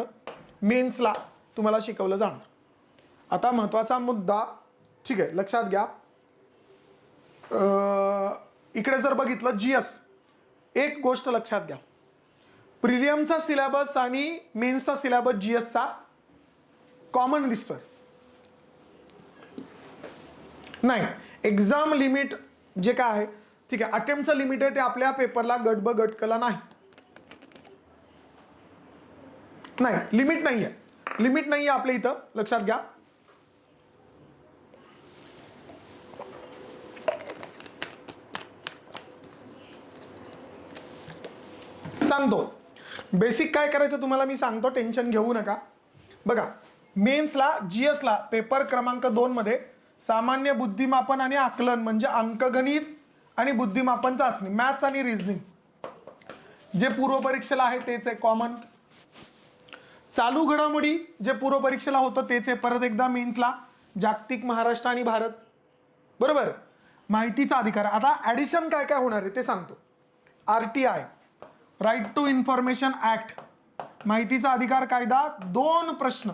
मेन्सला तुम्हाला शिकवलं जाणार. आता महत्वाचा मुद्दा, ठीक आहे, लक्षात घ्या. इकडे जर बघितलं GS, एक गोष्ट लक्षात घ्या, प्रिलियमचा सिलेबस आणि मेन्सचा सिलेबस GSचा कॉमन दिसतोय नाही. एक्झाम लिमिट जे काय आहे, ठीक आहे, अटेम्प्टचं लिमिट आहे ते आपल्या पेपरला गट ब गट क ला नाही, लिमिट नाहीये, लिमिट नाहीये आपल्या इथं, लक्षात घ्या. सांगतो बेसिक काय करायचं तुम्हाला मी सांगतो, टेन्शन घेऊ नका. बघा, मेन्सला GSला पेपर क्रमांक 2 मध्ये सामान्य बुद्धिमापन आणि आकलन म्हणजे अंकगणित आणि बुद्धिमापन चाचणी, मॅथ्स आणि रिझनिंग जे पूर्व परीक्षेला आहे तेच आहे कॉमन. चालू घडामोडी जे पूर्व परीक्षेला होतं तेच आहे परत एकदा मेन्सला, जागतिक, महाराष्ट्र आणि भारत, बरोबर. माहितीचा अधिकार, आता ऍडिशन काय काय होणार आहे ते सांगतो. RTI right to information act, माहितीचा अधिकार कायदा 2 प्रश्न,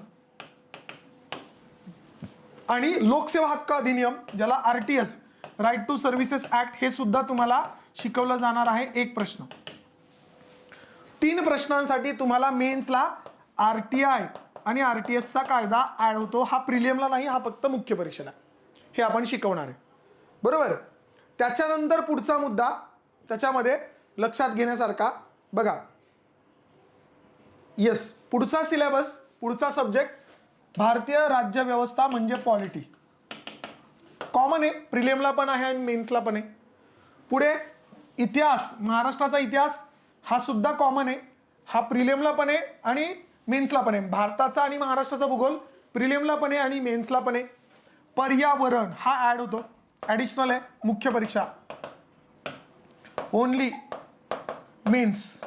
आणि लोकसेवा हक्क अधिनियम ज्याला RTS right to services act हे सुद्धा तुम्हाला शिकवलं जाणार आहे 1 प्रश्न. 3 प्रश्नांसाठी तुम्हाला मेन्सला RTI आणि RTSचा कायदा ऍड होतो. हा प्रिलियमला नाही, हा फक्त मुख्य परीक्षेला, हे आपण शिकवणार आहे, बरोबर. त्याच्यानंतर पुढचा मुद्दा त्याच्यामध्ये लक्षात घेण्यासारखा बघा. येस, पुढचा सिलेबस, पुढचा सब्जेक्ट भारतीय राज्यव्यवस्था म्हणजे पॉलिटी, कॉमन आहे, प्रिलियमला पण आहे आणि मेन्सला पण आहे. पुढे इतिहास, महाराष्ट्राचा इतिहास हा सुद्धा कॉमन आहे, हा प्रिलियमला पण आहे आणि मेन्सला पण आहे. भारताचा आणि महाराष्ट्राचा भूगोल प्रिलियमला पण आहे आणि मेन्सला पण आहे. पर्यावरण हा ऍड होतो, ऍडिशनल आहे, मुख्य परीक्षा ओनली मेन्स,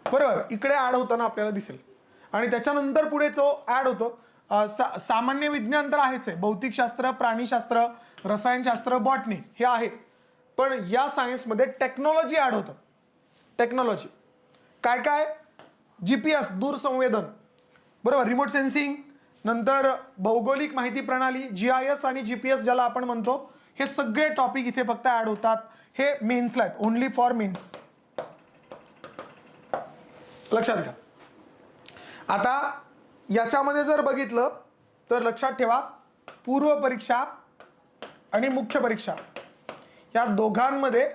बरोबर. इकडे ऍड होताना आपल्याला दिसेल. आणि त्याच्यानंतर पुढे जो ऍड होतो सामान्य विज्ञान तर आहेच आहे, भौतिकशास्त्र, प्राणीशास्त्र, रसायनशास्त्र, बॉटनी हे आहे. पण या सायन्समध्ये टेक्नॉलॉजी ऍड होतं. टेक्नॉलॉजी काय काय, GPS दूरसंवेदन, बरोबर, रिमोट सेन्सिंग, नंतर भौगोलिक माहिती प्रणाली GIS आणि GPS ज्याला आपण म्हणतो, हे सगळे टॉपिक इथे फक्त ऍड होतात. हे मेन्सला आहेत, ओनली फॉर मेन्स, लक्षात घ्या. आता याच्यामध्ये जर बघितलं तर लक्षात ठेवा, पूर्व परीक्षा आणि मुख्य परीक्षा या दोघांमध्ये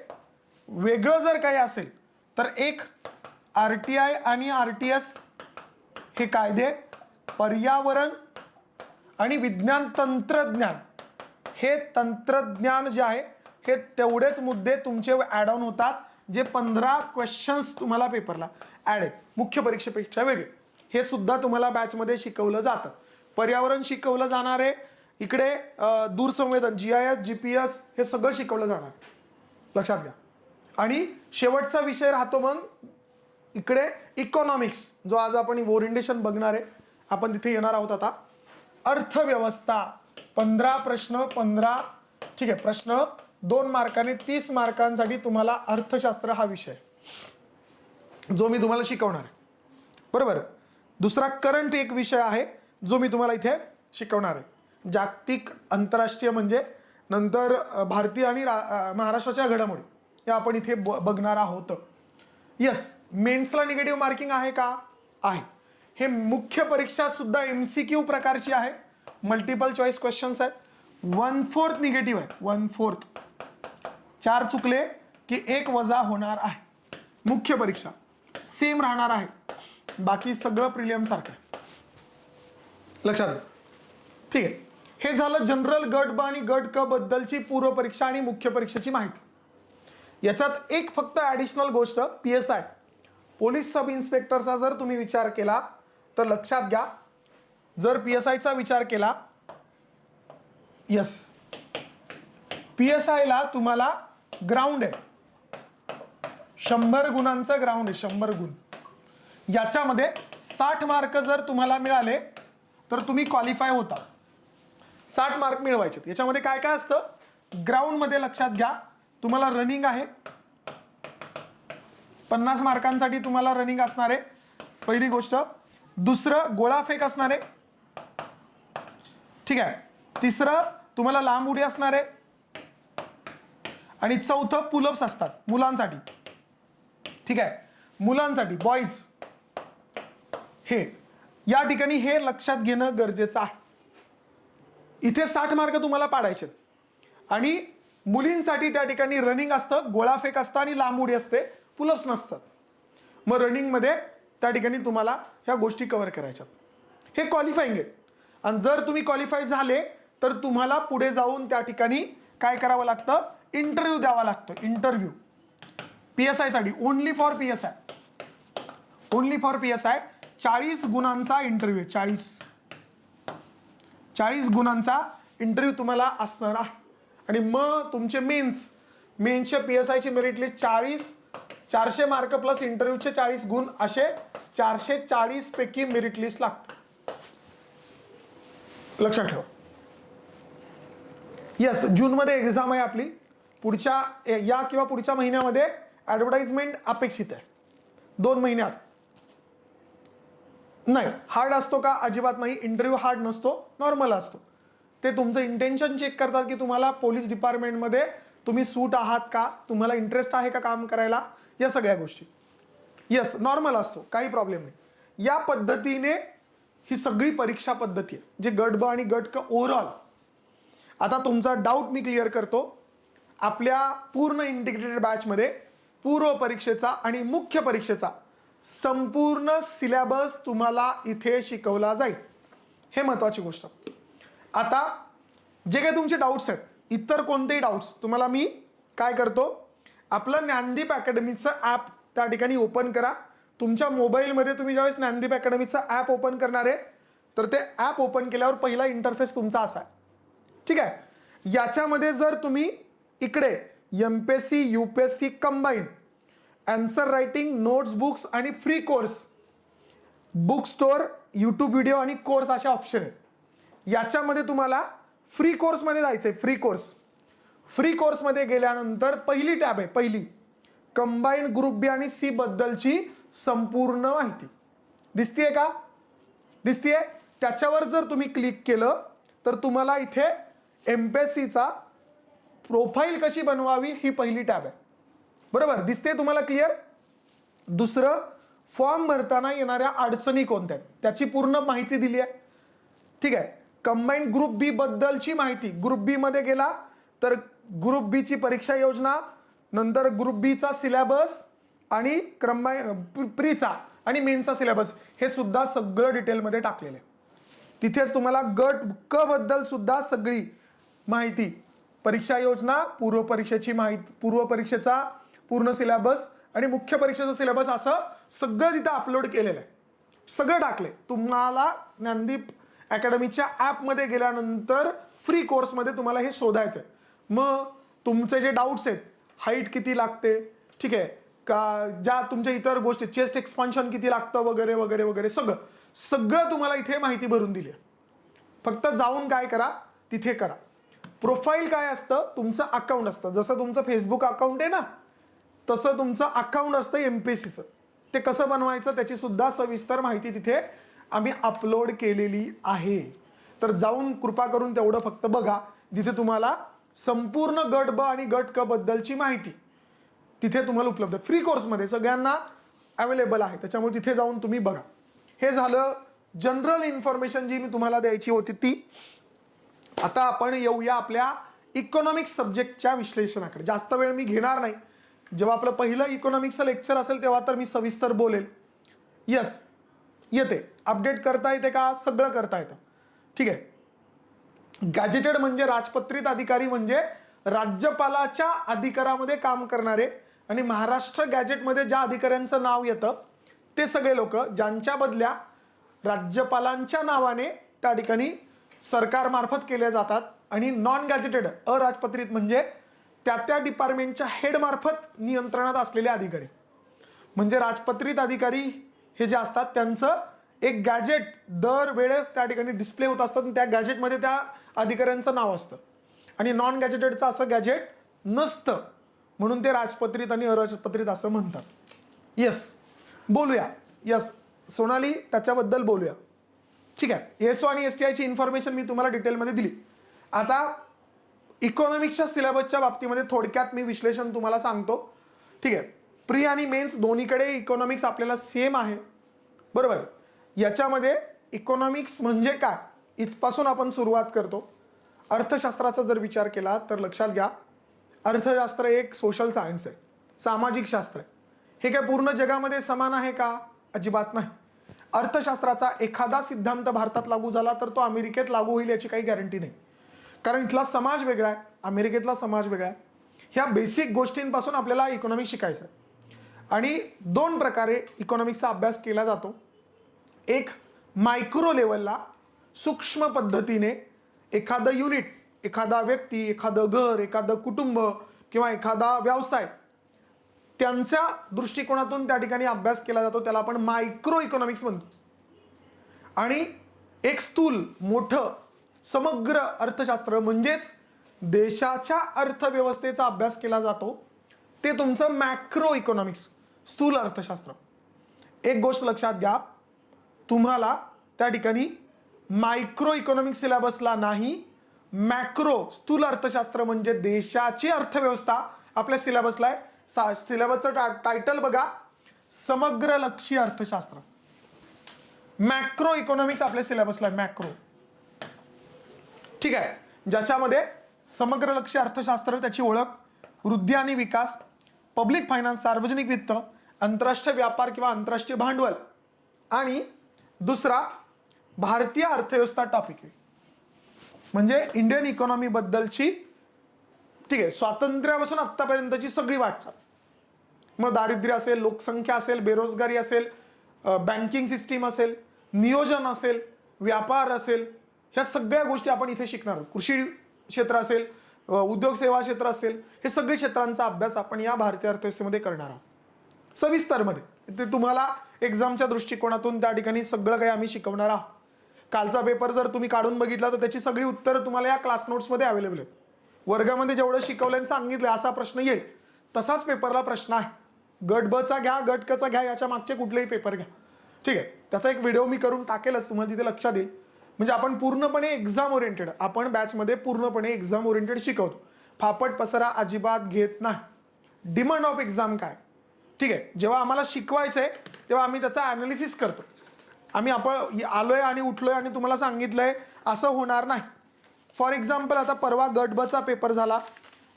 वेगळं जर काही असेल तर एक RTI आणि RTS हे कायदे, पर्यावरण आणि विज्ञान तंत्रज्ञान हे तंत्रज्ञान जे आहे हे तेवढेच मुद्दे तुमचे ऍड ऑन होतात, जे 15 क्वेश्चन्स तुम्हाला पेपरला ऍड आहेत मुख्य परीक्षेपेक्षा वेगळे. हे सुद्धा तुम्हाला बॅचमध्ये शिकवलं जातं. पर्यावरण शिकवलं जाणार आहे, इकडे दूरसंवेदन GIS GPS हे सगळं शिकवलं जाणार, लक्षात घ्या. आणि शेवटचा विषय राहतो मग इकडे इकॉनॉमिक्स, जो आज आपण ओरिएंटेशन बघणार आहे, आपण तिथे येणार आहोत. आता अर्थव्यवस्था 15 प्रश्न, 15 ठीक आहे प्रश्न 2 मार्काने 30 मार्कांसाठी तुम्हाला अर्थशास्त्र हा विषय जो मी तुम्हाला शिकवणार आहे. बरोबर. दुसरा करंट एक विषय आहे जो मी तुम्हाला इथे शिकवणार आहे. जागतिक आंतरराष्ट्रीय म्हणजे नंतर भारतीय आणि महाराष्ट्राच्या घडामोडी या आपण इथे बघणार आहोत. यस, मेन्सला निगेटिव्ह मार्किंग आहे का? आहे. हे मुख्य परीक्षा सुद्धा MCQ प्रकारची आहे. मल्टिपल चॉईस क्वेश्चन्स आहेत. 1/4 निगेटिव्ह आहे. 1/4. 4 चुकले की 1 वजा होणार आहे. मुख्य परीक्षा सेम राहणार आहे. बाकी सगळं प्रिलियम सारखं आहे. लक्षात घ्या. ठीक आहे. हे झालं जनरल गट ब आणि गट क बद्दलची पूर्व परीक्षा आणि मुख्य परीक्षेची माहिती. याच्यात एक फक्त ॲडिशनल गोष्ट, PSI पोलीस सब इन्स्पेक्टरचा जर तुम्ही विचार केला तर लक्षात घ्या, जर PSIचा विचार केला, यस, PSI ला तुम्हाला ग्राउंड आहे, 100 गुणांचं ग्राउंड आहे, 100 गुण. याच्यामध्ये 60 मार्क जर तुम्हाला मिळाले तर तुम्ही क्वालिफाय होता. 60 मार्क मिळवायचे. याच्यामध्ये काय काय असतं? ग्राउंड मध्ये लक्षात घ्या, तुम्हाला रनिंग आहे, 50 मार्कांसाठी तुम्हाला रनिंग असणार आहे, पहिली गोष्ट. दुसरं गोळाफेक असणार आहे, ठीक आहे. तिसरं तुम्हाला लांब उडी असणार आहे. आणि चौथं पुलअप्स असतात मुलांसाठी, ठीक आहे, मुलांसाठी, बॉईज. हे या ठिकाणी हे लक्षात घेणं गरजेचं आहे. इथे 60 मार्क तुम्हाला पाडायचे आणि मुलींसाठी त्या ठिकाणी रनिंग असतं, गोळाफेक असतं आणि लांब उडी असते, पुलअप्स नसतात. मग रनिंगमध्ये त्या ठिकाणी तुम्हाला ह्या गोष्टी कव्हर करायच्यात. हे क्वालिफाईंग आहे. आणि जर तुम्ही क्वालिफाय झाले तर तुम्हाला पुढे जाऊन त्या ठिकाणी काय करावं लागतं? इंटरव्ह्यू द्यावा लागतो. इंटरव्ह्यू PSI साठी, only for PSI, only for PSI 40 गुणांचा इंटरव्ह्यू. 40 गुणांचा इंटरव्ह्यू तुम्हाला असणार आहे. आणि मग तुमचे मेन्सचे PSIची मेरिट लिस्ट 400 मार्क प्लस इंटरव्ह्यूचे 40 गुण, असे 440 पैकी मेरिट लिस्ट लागते. लक्षात ठेवा. यस, जूनमध्ये एक्झाम आहे आपली. पुढच्या या किंवा पुढच्या महिन्यामध्ये ऍडव्हर्टाइजमेंट अपेक्षित आहे. 2 महिन्यात. नाही, हार्ड असतो का? अजिबात नाही. इंटरव्ह्यू हार्ड नसतो, नॉर्मल असतो. ते तुमचं इंटेन्शन चेक करतात की तुम्हाला पोलीस डिपार्टमेंटमध्ये तुम्ही सूट आहात का, तुम्हाला इंटरेस्ट आहे का काम करायला, या सगळ्या गोष्टी. यस, नॉर्मल असतो, काही प्रॉब्लेम नाही. या पद्धतीने ही सगळी परीक्षा पद्धती आहे, जे गट ब आणि गट क ओव्हरऑल. आता तुमचा डाऊट मी क्लिअर करतो. आपल्या पूर्ण इंटिग्रेटेड बॅचमध्ये पूर्व परीक्षेचा आणि मुख्य परीक्षेचा संपूर्ण सिलेबस तुम्हाला इथे शिकवला जाईल. हे महत्वाची गोष्ट. आता जे काही तुमचे डाऊट्स आहेत, इतर कोणतेही डाऊट्स, तुम्हाला मी काय करतो, आपलं ज्ञानदीप अकॅडमीचं ॲप त्या ठिकाणी ओपन करा. तुमच्या मोबाईलमध्ये तुम्ही ज्यावेळेस ज्ञानदीप अकॅडमीचं ॲप ओपन करणार आहे तर ते ॲप ओपन केल्यावर पहिला इंटरफेस तुमचा असा आहे, ठीक आहे. याच्यामध्ये जर तुम्ही इकडे MPSC UPSC combine answer writing, notes, books आणि free course, book store, YouTube video आणि कोर्स अशा ऑप्शन आहेत. याच्यामध्ये तुम्हाला फ्री कोर्समध्ये जायचंय. फ्री कोर्समध्ये गेल्यानंतर पहिली टॅब आहे, पहिली कंबाईन ग्रुप बी आणि सी बद्दलची संपूर्ण माहिती दिसतीये का? दिसतीये. त्याच्यावर जर तुम्ही क्लिक केलं तर तुम्हाला इथे MPSCचा प्रोफाईल कशी बनवावी ही पहिली टॅब आहे. बरोबर, दिसते तुम्हाला क्लिअर. दुसरं, फॉर्म भरताना येणाऱ्या अडचणी कोणत्या आहेत त्याची पूर्ण माहिती दिली आहे, ठीक आहे. कंबाईन ग्रुप बी बद्दलची माहिती, ग्रुप बी मध्ये गेला तर ग्रुप बी ची परीक्षा योजना, नंतर ग्रुप बी चा सिलेबस आणि प्रीचा आणि मेनचा सिलेबस, हे सुद्धा सगळं डिटेलमध्ये टाकलेलं आहे. तिथेच तुम्हाला गट क बद्दल सुद्धा सगळी माहिती, परीक्षा योजना, पूर्व परीक्षेची माहिती, पूर्व परीक्षेचा पूर्ण सिलेबस आणि मुख्य परीक्षेचा सिलेबस, असं सगळं तिथं अपलोड केलेलं आहे. सगळं टाकले. तुम्हाला ज्ञानदीप अकॅडमीच्या ॲपमध्ये गेल्यानंतर फ्री कोर्समध्ये तुम्हाला हे शोधायचं आहे. मग तुमचे जे डाऊट्स आहेत, हाईट किती लागते, ठीक आहे का, ज्या तुमच्या इतर गोष्टी, चेस्ट एक्सपान्शन किती लागतं वगैरे वगैरे वगैरे, सगळं तुम्हाला इथे माहिती भरून दिली आहे. फक्त जाऊन काय करा, तिथे करा. प्रोफाईल काय असतं, तुमचं अकाउंट असतं. जसं तुमचं फेसबुक अकाउंट आहे ना, तसं तुमचं अकाउंट असतं MPSCचं. ते कसं बनवायचं त्याची सुद्धा सविस्तर माहिती तिथे आम्ही अपलोड केलेली आहे. तर जाऊन कृपा करून तेवढं फक्त बघा. तिथे तुम्हाला संपूर्ण गट ब आणि गट क बद्दलची माहिती तिथे तुम्हाला उपलब्ध फ्री कोर्समध्ये सगळ्यांना अवेलेबल आहे. त्याच्यामुळे तिथे जाऊन तुम्ही बघा. हे झालं जनरल इन्फॉर्मेशन जी मी तुम्हाला द्यायची होती ती. आता आपण येऊया आपल्या इकॉनॉमिक्स सब्जेक्टच्या विश्लेषणाकडे. जास्त वेळ मी घेणार नाही. जेव्हा आपलं पहिलं इकॉनॉमिक्सचं लेक्चर असेल तेव्हा तर मी सविस्तर बोलेल. यस, येते. अपडेट करता येते का? सगळं करता येतं. ठीक आहे. गॅजेटेड म्हणजे राजपत्रित अधिकारी म्हणजे राज्यपालाच्या अधिकारामध्ये काम करणारे. आणि महाराष्ट्र गॅजेटमध्ये ज्या अधिकाऱ्यांचं नाव येतं ते सगळे लोक ज्यांच्या बदल्या राज्यपालांच्या नावाने त्या ठिकाणी सरकारमार्फत केल्या जातात. आणि नॉन गॅजेटेड अराजपत्रित म्हणजे त्या डिपार्टमेंटच्या हेडमार्फत नियंत्रणात असलेले अधिकारी. म्हणजे राजपत्रित अधिकारी हे जे असतात त्यांचं एक गॅजेट दर वेळेस त्या ठिकाणी डिस्प्ले होत असतात. त्या गॅजेटमध्ये त्या अधिकाऱ्यांचं नाव असतं. आणि नॉन गॅजेटेडचं असं गॅजेट नसतं म्हणून ते राजपत्रित आणि अराजपत्रित असं म्हणतात. येस, बोलूया. यस सोनाली, त्याच्याबद्दल बोलूया. ठीक आहे. एसओ आणि एसटीआयची इन्फॉर्मेशन मी तुम्हाला डिटेलमध्ये दिली. आता इकॉनॉमिक्सच्या सिलेबसच्या बाबतीमध्ये थोडक्यात मी विश्लेषण तुम्हाला सांगतो. ठीक आहे. प्री आणि मेन्स दोन्हीकडे इकॉनॉमिक्स आपल्याला सेम आहे, बरोबर. याच्यामध्ये इकॉनॉमिक्स म्हणजे काय इथपासून आपण सुरुवात करतो. अर्थशास्त्राचा जर विचार केला तर लक्षात घ्या, अर्थशास्त्र एक सोशल सायन्स आहे, सामाजिक शास्त्र आहे. हे काय पूर्ण जगामध्ये समान आहे का? अजिबात नाही. अर्थशास्त्राचा एखादा सिद्धांत भारतात लागू झाला तर तो अमेरिकेत लागू होईल याची काही गॅरंटी नाही. कारण इथला समाज वेगळा आहे, अमेरिकेतला समाज वेगळा आहे. ह्या बेसिक गोष्टींपासून आपल्याला इकॉनॉमिक्स शिकायचं आहे. आणि दोन प्रकारे इकॉनॉमिक्सचा अभ्यास केला जातो. एक मायक्रो लेवलला सूक्ष्म पद्धतीने एखादं युनिट, एखादा व्यक्ती, एखादं घर, एखादं कुटुंब किंवा एखादा व्यवसाय त्यांच्या दृष्टिकोनातून त्या ठिकाणी अभ्यास केला जातो. त्याला आपण मायक्रो इकॉनॉमिक्स म्हणतो. आणि एक स्थूल मोठं समग्र अर्थशास्त्र म्हणजेच देशाच्या अर्थव्यवस्थेचा अभ्यास केला जातो ते तुमचं मॅक्रो इकॉनॉमिक्स, स्थूल अर्थशास्त्र. एक गोष्ट लक्षात घ्या, तुम्हाला त्या ठिकाणी मायक्रो इकॉनॉमिक्स सिलेबसला नाही, मॅक्रो स्थूल अर्थशास्त्र म्हणजे देशाची अर्थव्यवस्था आपल्या सिलेबसला आहे. सिलेबसचं टायटल बघा, समग्रलक्षी अर्थशास्त्र. मॅक्रो इकॉनॉमिक्स आपल्या सिलेबसला आहे, मॅक्रो. ठीक आहे. ज्याच्यामध्ये समग्रलक्षी अर्थशास्त्र, त्याची ओळख, वृद्धी आणि विकास, पब्लिक फायनान्स, सार्वजनिक वित्त, आंतरराष्ट्रीय व्यापार किंवा आंतरराष्ट्रीय भांडवल आणि दुसरा भारतीय अर्थव्यवस्था टॉपिक आहे. म्हणजे इंडियन इकॉनॉमी बद्दलची, ठीक आहे, स्वातंत्र्यापासून आत्तापर्यंतची सगळी वाटचाल. मग दारिद्र्य असेल, लोकसंख्या असेल, बेरोजगारी असेल, बँकिंग सिस्टीम असेल, नियोजन असेल, व्यापार असेल, ह्या सगळ्या गोष्टी आपण इथे शिकणार आहोत. कृषी क्षेत्र असेल, उद्योग सेवा क्षेत्र असेल, हे सगळे क्षेत्रांचा अभ्यास आपण या भारतीय अर्थव्यवस्थेमध्ये करणार आहोत सविस्तरमध्ये. ते तुम्हाला एक्झामच्या दृष्टिकोनातून त्या ठिकाणी सगळं काही आम्ही शिकवणार आहोत. कालचा पेपर जर तुम्ही काढून बघितला तर त्याची सगळी उत्तरं तुम्हाला या क्लास नोट्समध्ये अवेलेबल आहेत. वर्गामध्ये जेवढं शिकवलं आणि सांगितलं असा प्रश्न येईल तसाच पेपरला प्रश्न आहे. गट ब चा घ्या, गट क चा घ्या, याच्या मागचे कुठलेही पेपर घ्या. ठीक आहे. त्याचा एक व्हिडिओ मी करून टाकेलच, तुम्हाला तिथे लक्षात येईल. म्हणजे आपण पूर्णपणे एक्झाम ओरिएंटेड, आपण बॅचमध्ये पूर्णपणे एक्झाम ओरिएंटेड शिकवतो. फापट पसरा अजिबात घेत नाही. डिमांड ऑफ एक्झाम काय, ठीक आहे, जेव्हा आम्हाला शिकवायचं आहे तेव्हा आम्ही त्याचा ॲनालिसिस करतो. आम्ही आपण आलोय आणि उठलोय आणि तुम्हाला सांगितलंय असं होणार नाही. फॉर एक्झाम्पल आता परवा गट ब चा पेपर झाला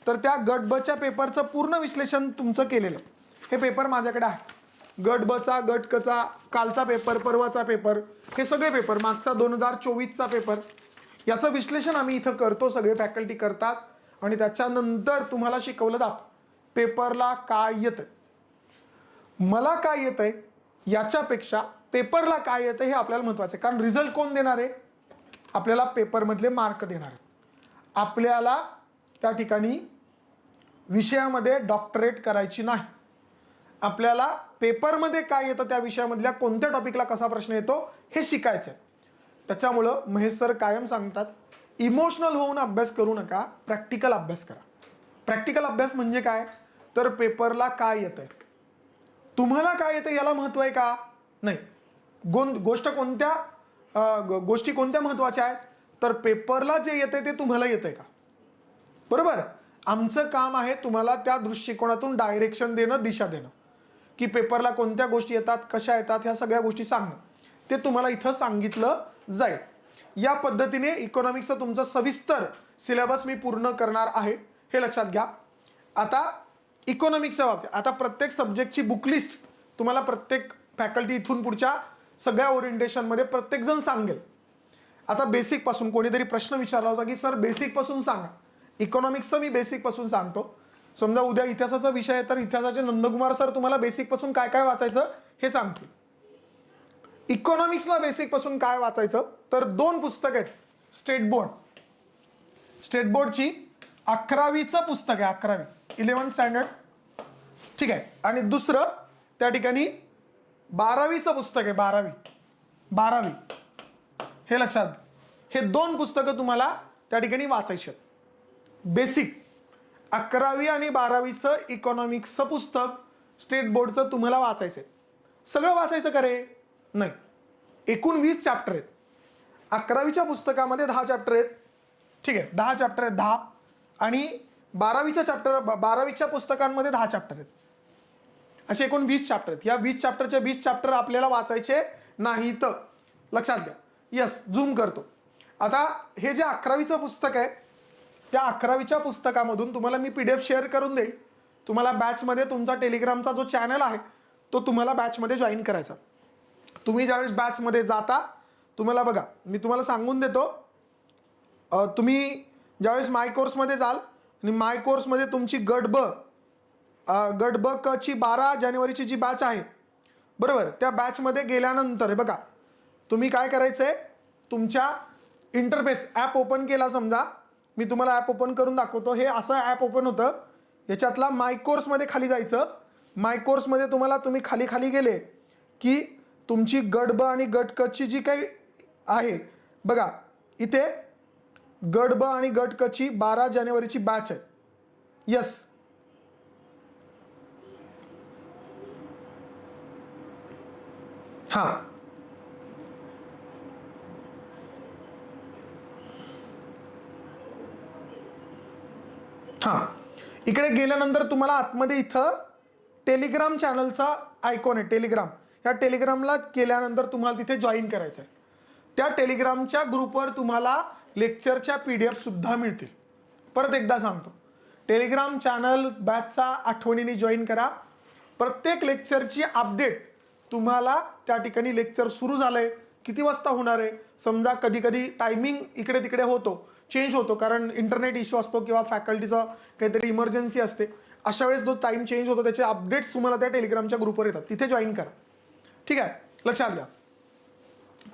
तर त्या गट ब च्या पेपरचं पूर्ण विश्लेषण तुमचं केलेलं हे पेपर माझ्याकडे आहे. गट ब चा, गट क चा, कालचा पेपर, परवाचा पेपर, हे सगळे पेपर, मागचा 2024चा पेपर, याचं विश्लेषण आम्ही इथं करतो. सगळे फॅकल्टी करतात आणि त्याच्यानंतर तुम्हाला शिकवलं जातं पेपरला काय येतंय. मला काय येतंय याच्यापेक्षा पेपरला काय येतं हे आपल्याला महत्वाचं आहे. कारण रिझल्ट कोण देणार आहे? आपल्याला पेपरमधले मार्क देणार आहे. आपल्याला त्या ठिकाणी विषयामध्ये डॉक्टरेट करायची नाही. आपल्याला पेपरमध्ये काय येतं, त्या विषयामधल्या कोणत्या टॉपिकला कसा प्रश्न येतो हे शिकायचं आहे. त्याच्यामुळं महेश सर कायम सांगतात, इमोशनल होऊन अभ्यास करू नका, प्रॅक्टिकल अभ्यास करा. प्रॅक्टिकल अभ्यास म्हणजे काय तर पेपरला काय येतंय, तुम्हाला काय येतं याला महत्व आहे का? नाही. गोष्टी कोणत्या महत्वाच्या आहेत? तर पेपरला जे येते ते तुम्हाला येतंय का? बरोबर. आमचं काम आहे तुम्हाला त्या दृष्टिकोनातून डायरेक्शन देणं, दिशा देणं, की पेपरला कोणत्या गोष्टी येतात, कशा येतात, ह्या सगळ्या गोष्टी सांगणं. ते तुम्हाला इथं सांगितलं जाईल. या पद्धतीने इकॉनॉमिक्सचं तुमचं सविस्तर सिलेबस मी पूर्ण करणार आहे, हे लक्षात घ्या. आता इकॉनॉमिक्सच्या बाबतीत आता प्रत्येक सब्जेक्टची बुकलिस्ट तुम्हाला प्रत्येक फॅकल्टी इथून पुढच्या सगळ्या ओरिएंटेशनमध्ये प्रत्येक जण सांगेल. आता बेसिक पासून कोणीतरी प्रश्न विचारला होता की सर बेसिक पासून सांगा. इकॉनॉमिक्सचं मी बेसिक पासून सांगतो. समजा उद्या इतिहासाचा विषय आहे तर इतिहासाचे नंदकुमार सर तुम्हाला बेसिक पासून काय काय वाचायचं हे सांगतील. इकॉनॉमिक्सला बेसिक पासून काय वाचायचं तर 2 पुस्तक आहेत. स्टेट बोर्डची 11वीचं पुस्तक आहे, 11वी 11th स्टँडर्ड, ठीक आहे. आणि दुसरं त्या ठिकाणी 12वीचं पुस्तक आहे, 12वी. हे लक्षात. हे 2 पुस्तकं तुम्हाला त्या ठिकाणी वाचायची आहेत. बेसिक 11वी आणि 12वीचं इकॉनॉमिक्सचं पुस्तक स्टेट बोर्डचं तुम्हाला वाचायचं आहे. सगळं वाचायचं का रे? नाही. एकूण 20 चॅप्टर आहेत. 11वीच्या पुस्तकामध्ये 10 चॅप्टर आहेत, ठीक आहे. 10 चॅप्टर आहेत, 10. आणि 12वीच्या पुस्तकांमध्ये 10 चॅप्टर आहेत. असे एकूण 20 चॅप्टर आहेत. या 20 चॅप्टरचे 20 चॅप्टर आपल्याला वाचायचे नाहीत, लक्षात घ्या. यस, झूम करतो. आता हे जे 11वीचं पुस्तक आहे त्या 11वीच्या पुस्तकामधून तुम्हाला मी PDF शेअर करून देईल. तुम्हाला बॅचमध्ये तुमचा टेलिग्रामचा जो चॅनल आहे तो तुम्हाला बॅचमध्ये जॉईन करायचा. तुम्ही ज्यावेळेस बॅचमध्ये जाता तुम्हाला बघा मी तुम्हाला सांगून देतो, तुम्ही ज्यावेळेस माय कोर्समध्ये जाल आणि माय कोर्समध्ये तुमची गट ब क ची 12 जानेवारीची जी बॅच आहे, बरोबर, त्या बॅचमध्ये गेल्यानंतर बघा तुम्ही काय करायचं आहे, तुमच्या इंटरफेस ॲप ओपन केला. समजा मी तुम्हाला ॲप ओपन करून दाखवतो. हे असं ॲप ओपन होतं. याच्यातला माय कोर्समध्ये खाली जायचं. माय कोर्समध्ये तुम्ही खाली गेले की तुमची गट ब आणि गट क ची जी काही आहे बघा, इथे गट ब आणि गट क ची 12 जानेवारीची बॅच आहे. यस, हां, इकडे गेल्यानंतर तुम्हाला आतमध्ये इथं टेलिग्राम चॅनलचा आयकॉन आहे. टेलिग्राम, या टेलिग्रामला केल्यानंतर तुम्हाला तिथे जॉईन करायचं आहे. त्या टेलिग्रामच्या ग्रुपवर तुम्हाला लेक्चरच्या PDF सुद्धा मिळतील. परत एकदा सांगतो, टेलिग्राम चॅनल बॅचचा आठवणीने जॉईन करा. प्रत्येक लेक्चरची अपडेट तुम्हाला त्या ठिकाणी लेक्चर सुरू झालंय किती वाजता होणार आहे, समजा कधी कधी टायमिंग इकडे तिकडे होतो, चेंज होतो, कारण इंटरनेट इश्यू असतो किंवा फॅकल्टीचं काहीतरी इमर्जन्सी असते. अशा वेळेस जो टाइम चेंज होतो त्याचे अपडेट्स तुम्हाला त्या टेलिग्रामच्या ग्रुपवर येतात. तिथे जॉईन करा, ठीक आहे, लक्षात घ्या.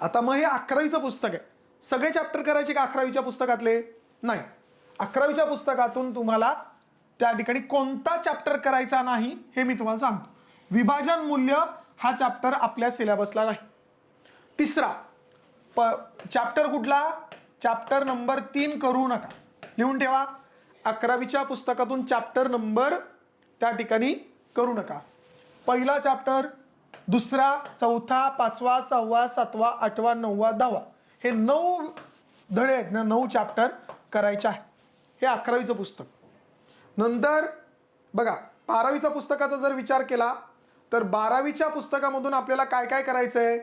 आता मग हे 11वीचं पुस्तक आहे. सगळे चॅप्टर करायचे का 11वीच्या पुस्तकातले? नाही. 11वीच्या पुस्तकातून तुम्हाला त्या ठिकाणी कोणता चॅप्टर करायचा नाही हे मी तुम्हाला सांगतो. विभाजन मूल्य हा चॅप्टर आपल्या सिलेबसला नाही. तिसरा चॅप्टर कुठला? चॅप्टर नंबर 3 करू नका, लिहून ठेवा. 11वीच्या पुस्तकातून चॅप्टर नंबर त्या ठिकाणी करू नका. पहिला चॅप्टर, दुसरा, चौथा, 5वा, 6वा, 7वा, 8वा, 9वा, 10वा हे 9 धडे आहेत ना, 9 चॅप्टर करायचे आहे. हे 11वीचं पुस्तक. नंतर बघा 12वीच्या पुस्तकाचा जर विचार केला तर 12वीच्या पुस्तकामधून आपल्याला काय काय करायचं आहे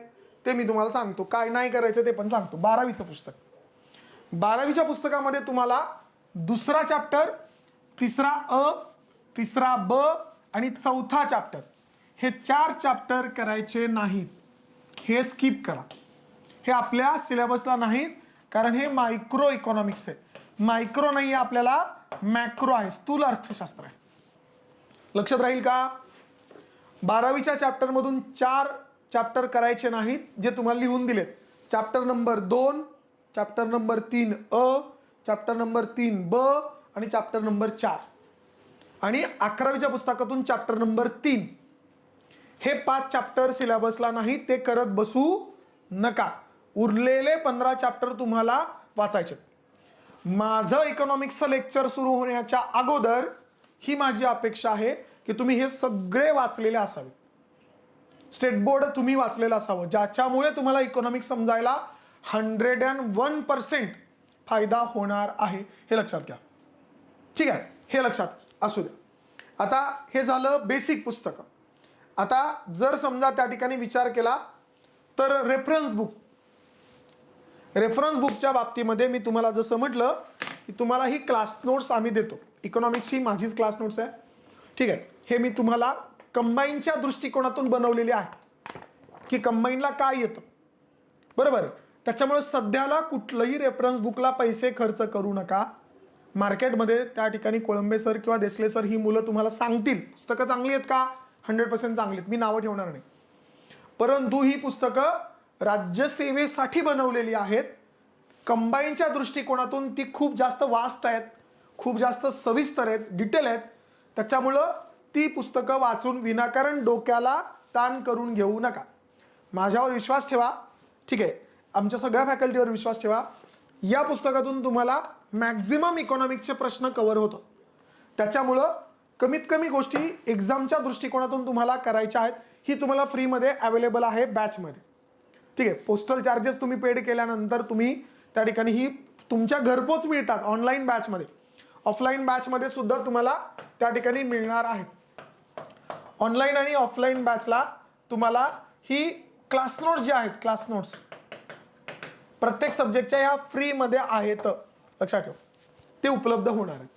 ते मी तुम्हाला सांगतो, काय नाही करायचं ते पण सांगतो. 12वीचं पुस्तक, 12वीच्या पुस्तकामध्ये तुम्हाला दुसरा चॅप्टर, तिसरा अ, तिसरा ब आणि चौथा चॅप्टर हे 4 चॅप्टर करायचे नाहीत. हे स्किप करा. हे आपल्या सिलेबसला नाहीत, कारण हे मायक्रो इकॉनॉमिक्स आहे. मायक्रो नाही आहे आपल्याला, मॅक्रो आहे, स्थूल अर्थशास्त्र आहे. लक्षात राहील का? 12वीच्या चॅप्टरमधून 4 चॅप्टर करायचे नाहीत जे तुम्हाला लिहून दिलेत. चॅप्टर नंबर 2, चॅप्टर नंबर 3 अ, चॅप्टर नंबर 3 ब आणि चॅप्टर नंबर 4. आणि 11वीच्या पुस्तकातून चॅप्टर नंबर 3 हे 5 चॅप्टर सिलेबसला नाही, ते करत बसू नका. उरलेले 15 चॅप्टर तुम्हाला वाचायचे. माझं इकॉनॉमिक्सचं लेक्चर सुरू होण्याच्या अगोदर ही माझी अपेक्षा आहे की तुम्ही हे सगळे वाचलेले असावे. स्टेट बोर्ड तुम्ही वाचलेलं असावं, ज्याच्यामुळे तुम्हाला इकॉनॉमिक्स समजायला 101% फायदा होणार आहे, हे लक्षात घ्या. ठीक आहे, हे लक्षात असू द्या. आता हे झालं बेसिक पुस्तकं. आता जर समजा त्या ठिकाणी विचार केला तर रेफरन्स बुकच्या बाबतीमध्ये मी तुम्हाला जसं म्हटलं की तुम्हाला ही क्लास नोट्स आम्ही देतो. इकॉनॉमिक्सची माझीच क्लास नोट्स आहे. ठीक आहे, हे मी तुम्हाला कंबाईनच्या दृष्टिकोनातून बनवलेले आहे की कंबाईनला काय येतं, बरोबर. त्याच्यामुळे सध्याला कुठलंही रेफरन्स बुकला पैसे खर्च करू नका. मार्केटमध्ये त्या ठिकाणी कोळंबे सर किंवा देसले सर ही मुलं तुम्हाला सांगतील पुस्तकं चांगली आहेत का, 100% चांगली आहेत, मी नावं ठेवणार नाही. परंतु ही पुस्तकं राज्यसेवेसाठी बनवलेली आहेत. कंबाईनच्या दृष्टिकोनातून ती खूप जास्त वास्ट आहेत, खूप जास्त सविस्तर आहेत, डिटेल आहेत. त्याच्यामुळं ती पुस्तकं वाचून विनाकारण डोक्याला ताण करून घेऊ नका. माझ्यावर विश्वास ठेवा. ठीक आहे, आमच्या सगळ्या फॅकल्टीवर विश्वास ठेवा. या पुस्तकातून तुम्हाला मॅक्झिमम इकॉनॉमिक्सचे प्रश्न कव्हर होतात. त्याच्यामुळं कमीत कमी गोष्टी एक्झामच्या दृष्टिकोनातून तुम्हाला करायच्या आहेत. ही तुम्हाला फ्रीमध्ये अवेलेबल आहे बॅचमध्ये. ठीक आहे, पोस्टल चार्जेस तुम्ही पेड केल्यानंतर तुम्ही त्या ठिकाणी ही तुमच्या घरपोच मिळतात ऑनलाईन बॅचमध्ये. ऑफलाईन बॅचमध्ये सुद्धा तुम्हाला त्या ठिकाणी मिळणार आहेत. ऑनलाईन आणि ऑफलाईन बॅचला तुम्हाला ही क्लास नोट्स जे आहेत, क्लास नोट्स प्रत्येक सब्जेक्टच्या ह्या फ्रीमध्ये आहेत, लक्षात ठेव, ते उपलब्ध होणार आहेत.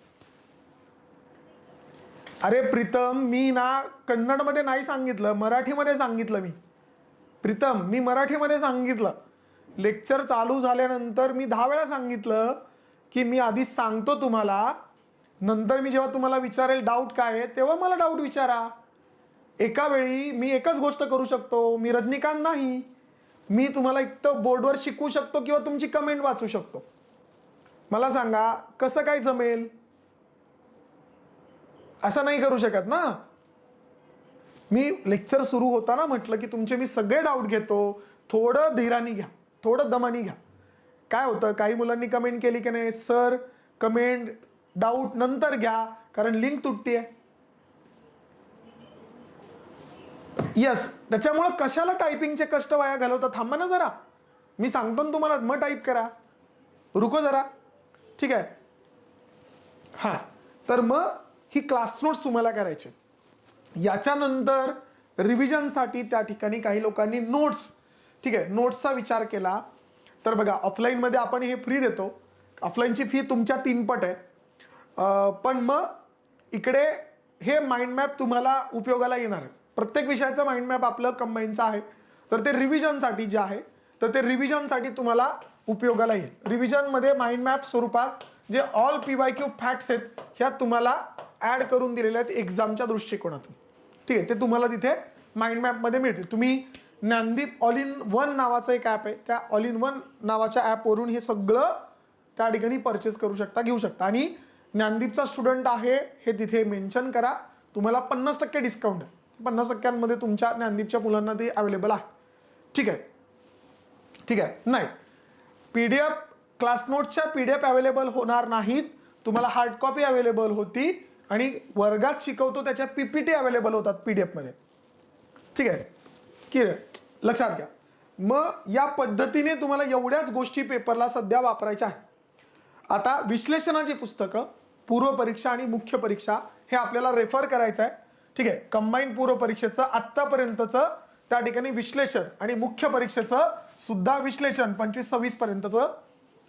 अरे प्रीतम, मी ना कन्नडमध्ये नाही सांगितलं, मराठीमध्ये सांगितलं. मी मराठीमध्ये सांगितलं. लेक्चर चालू झाल्यानंतर मी 10 वेळा सांगितलं की मी आधी सांगतो तुम्हाला, नंतर मी जेव्हा तुम्हाला विचारेल डाऊट काय आहे तेव्हा मला डाऊट विचारा. एका वेळी मी एकच गोष्ट करू शकतो, मी रजनीकांत नाही. मी तुम्हाला एक तर बोर्डवर शिकवू शकतो किंवा तुमची कमेंट वाचू शकतो. मला सांगा कसं काय जमेल? असं नाही करू शकत ना. मी लेक्चर सुरू होताना म्हटलं की तुमचे मी सगळे डाऊट घेतो, थोडं धीराने घ्या, थोडं दमानी घ्या. काय होतं, काही मुलांनी कमेंट केली की नाही, सर कमेंट डाऊट नंतर घ्या कारण लिंक तुटतीये. यस, त्याच्यामुळे कशाला टायपिंगचे कष्ट वाया घालवता, थांबा ना जरा. मी सांगतो ना तुम्हाला, मग टाईप करा, रुको जरा. ठीक आहे, हां. तर मग ही क्लास नोट्स तुम्हाला करायचे. याच्यानंतर रिव्हिजनसाठी त्या ठिकाणी काही लोकांनी नोट्स, ठीक आहे, नोट्सचा विचार केला तर बघा ऑफलाईनमध्ये आपण हे फ्री देतो. ऑफलाईनची फी तुमच्या 3 पट आहे. पण मग इकडे हे माइंड मॅप तुम्हाला उपयोगाला येणार आहे. प्रत्येक विषयाचं माइंड मॅप आपलं कंबाईनचं आहे. तर ते रिव्हिजनसाठी जे आहे तर ते रिव्हिजनसाठी तुम्हाला उपयोगाला येईल. रिव्हिजनमध्ये माइंड मॅप स्वरूपात जे ऑल PYQ फॅक्ट्स आहेत ह्या तुम्हाला ॲड करून दिलेल्या आहेत एक्झामच्या दृष्टिकोनातून. ठीक आहे, ते तुम्हाला तिथे माइंड मॅपमध्ये मिळते. तुम्ही ज्ञानदीप ऑल इन वन नावाचं एक ॲप आहे, त्या ऑल इन वन नावाच्या ॲपवरून हे सगळं त्या ठिकाणी परचेस करू शकता, घेऊ शकता. आणि ज्ञानदीपचा स्टुडंट आहे हे तिथे मेन्शन करा, तुम्हाला 50% डिस्काउंट आहे. 50%मध्ये तुमच्या ज्ञानदीपच्या मुलांना ते अवेलेबल आहे. ठीक आहे, ठीक आहे. नाही, PDF क्लास नोट्सच्या PDF अवेलेबल होणार नाहीत, तुम्हाला हार्ड कॉपी अवेलेबल होती आणि वर्गात शिकवतो त्याच्या PPT अवेलेबल होतात PDF मध्ये. ठीक आहे, की लक्षात घ्या. मग या पद्धतीने तुम्हाला एवढ्याच गोष्टी पेपरला सध्या वापरायच्या आहेत. आता विश्लेषणाची पुस्तकं पूर्व परीक्षा आणि मुख्य परीक्षा हे आपल्याला रेफर करायचं आहे. ठीक आहे, कंबाईन पूर्व परीक्षेचं आत्तापर्यंतचं त्या ठिकाणी विश्लेषण आणि मुख्य परीक्षेचं सुद्धा विश्लेषण 25-26 पर्यंतचं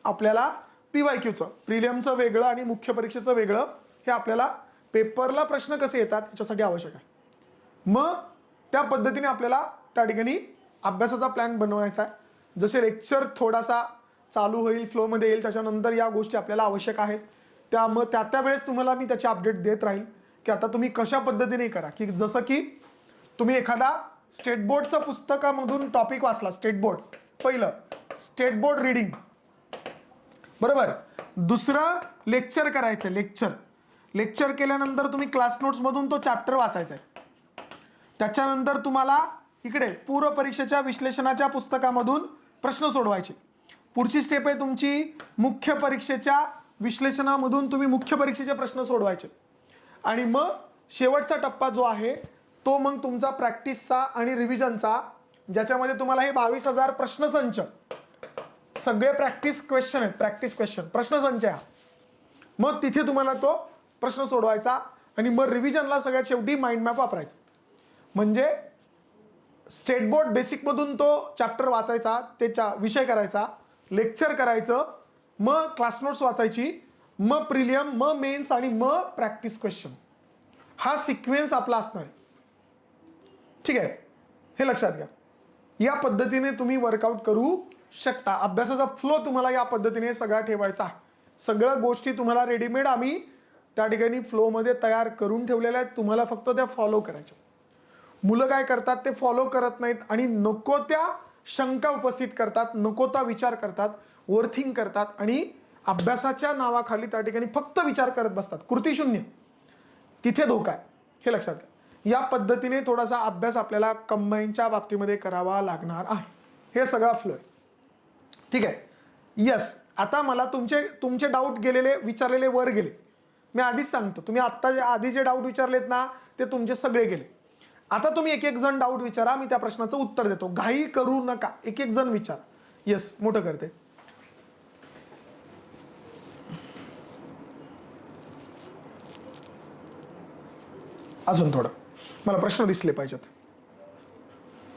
आपल्याला PYQचं प्रिलियमचं वेगळं आणि मुख्य परीक्षेचं वेगळं हे आपल्याला पेपरला प्रश्न कसे येतात याच्यासाठी आवश्यक आहे. मग त्या पद्धतीने आपल्याला त्या ठिकाणी अभ्यासाचा प्लॅन बनवायचा आहे. जसे लेक्चर थोडासा चालू होईल, फ्लोमध्ये येईल, त्याच्यानंतर या गोष्टी आपल्याला आवश्यक आहेत. मग त्या वेळेस तुम्हाला मी त्याची अपडेट देत राहील की आता तुम्ही कशा पद्धतीने करा. की जसं की तुम्ही एखादा स्टेट बोर्डचं पुस्तकामधून टॉपिक वाचला, स्टेट बोर्ड, पहिलं स्टेट बोर्ड रीडिंग, बरोबर. दुसरं लेक्चर करायचं, लेक्चर केल्यानंतर तुम्ही क्लास नोट्समधून तो चॅप्टर वाचायचा आहे. त्याच्यानंतर तुम्हाला इकडे पूर्व परीक्षेच्या विश्लेषणाच्या पुस्तकामधून प्रश्न सोडवायचे. पुढची स्टेप आहे तुमची मुख्य परीक्षेच्या विश्लेषणामधून तुम्ही मुख्य परीक्षेचे प्रश्न सोडवायचे. आणि मग शेवटचा टप्पा जो आहे तो मग तुमचा प्रॅक्टिसचा आणि रिव्हिजनचा, ज्याच्यामध्ये तुम्हाला हे 22,000 प्रश्नसंच, सगळे प्रॅक्टिस क्वेश्चन आहेत, प्रॅक्टिस क्वेश्चन प्रश्नसंच आहे. मग तिथे तुम्हाला तो प्रश्न सोडवायचा आणि मग रिव्हिजनला सगळ्यात शेवटी माइंड मॅप वापरायचा. म्हणजे स्टेट बोर्ड बेसिकमधून तो चॅप्टर वाचायचा, त्याचा विषय करायचा, लेक्चर करायचं, मग क्लास नोट्स वाचायची, मग प्रिलियम, मग मेन्स आणि मग प्रॅक्टिस क्वेश्चन. हा सिक्वेन्स आपला असणार आहे. ठीक आहे, हे लक्षात घ्या. या पद्धतीने तुम्ही वर्कआउट करू शकता. अभ्यासाचा फ्लो तुम्हाला या पद्धतीने सगळा ठेवायचा आहे. सगळ्या गोष्टी तुम्हाला रेडीमेड आम्ही त्या ठिकाणी फ्लोमध्ये तयार करून ठेवलेल्या आहेत. तुम्हाला फक्त त्या फॉलो करायच्या. मुलं काय करतात, ते फॉलो करत नाहीत आणि नको त्या शंका उपस्थित करतात, नको त्या विचार करतात, ओव्हरथिंक करतात आणि अभ्यासाच्या नावाखाली त्या ठिकाणी फक्त विचार करत बसतात. कृतीशून्य, तिथे धोका आहे, हे लक्षात घ्या. या पद्धतीने थोडासा अभ्यास आपल्याला कंबाईनच्या बाबतीमध्ये करावा लागणार आहे. हे सगळा फ्लो आहे. ठीक आहे. यस, आता मला तुमचे डाऊट गेलेले, विचारलेले वर गेले. मी आधीच सांगतो, तुम्ही आत्ता आधी जे डाऊट विचारलेत ना, ते तुमचे सगळे गेले. आता तुम्ही एक एक जण डाऊट विचारा, मी त्या प्रश्नाचं उत्तर देतो. घाई करू नका, एक एक जण विचारा. येस, मोठं करते. अजून थोडं मला प्रश्न दिसले पाहिजेत.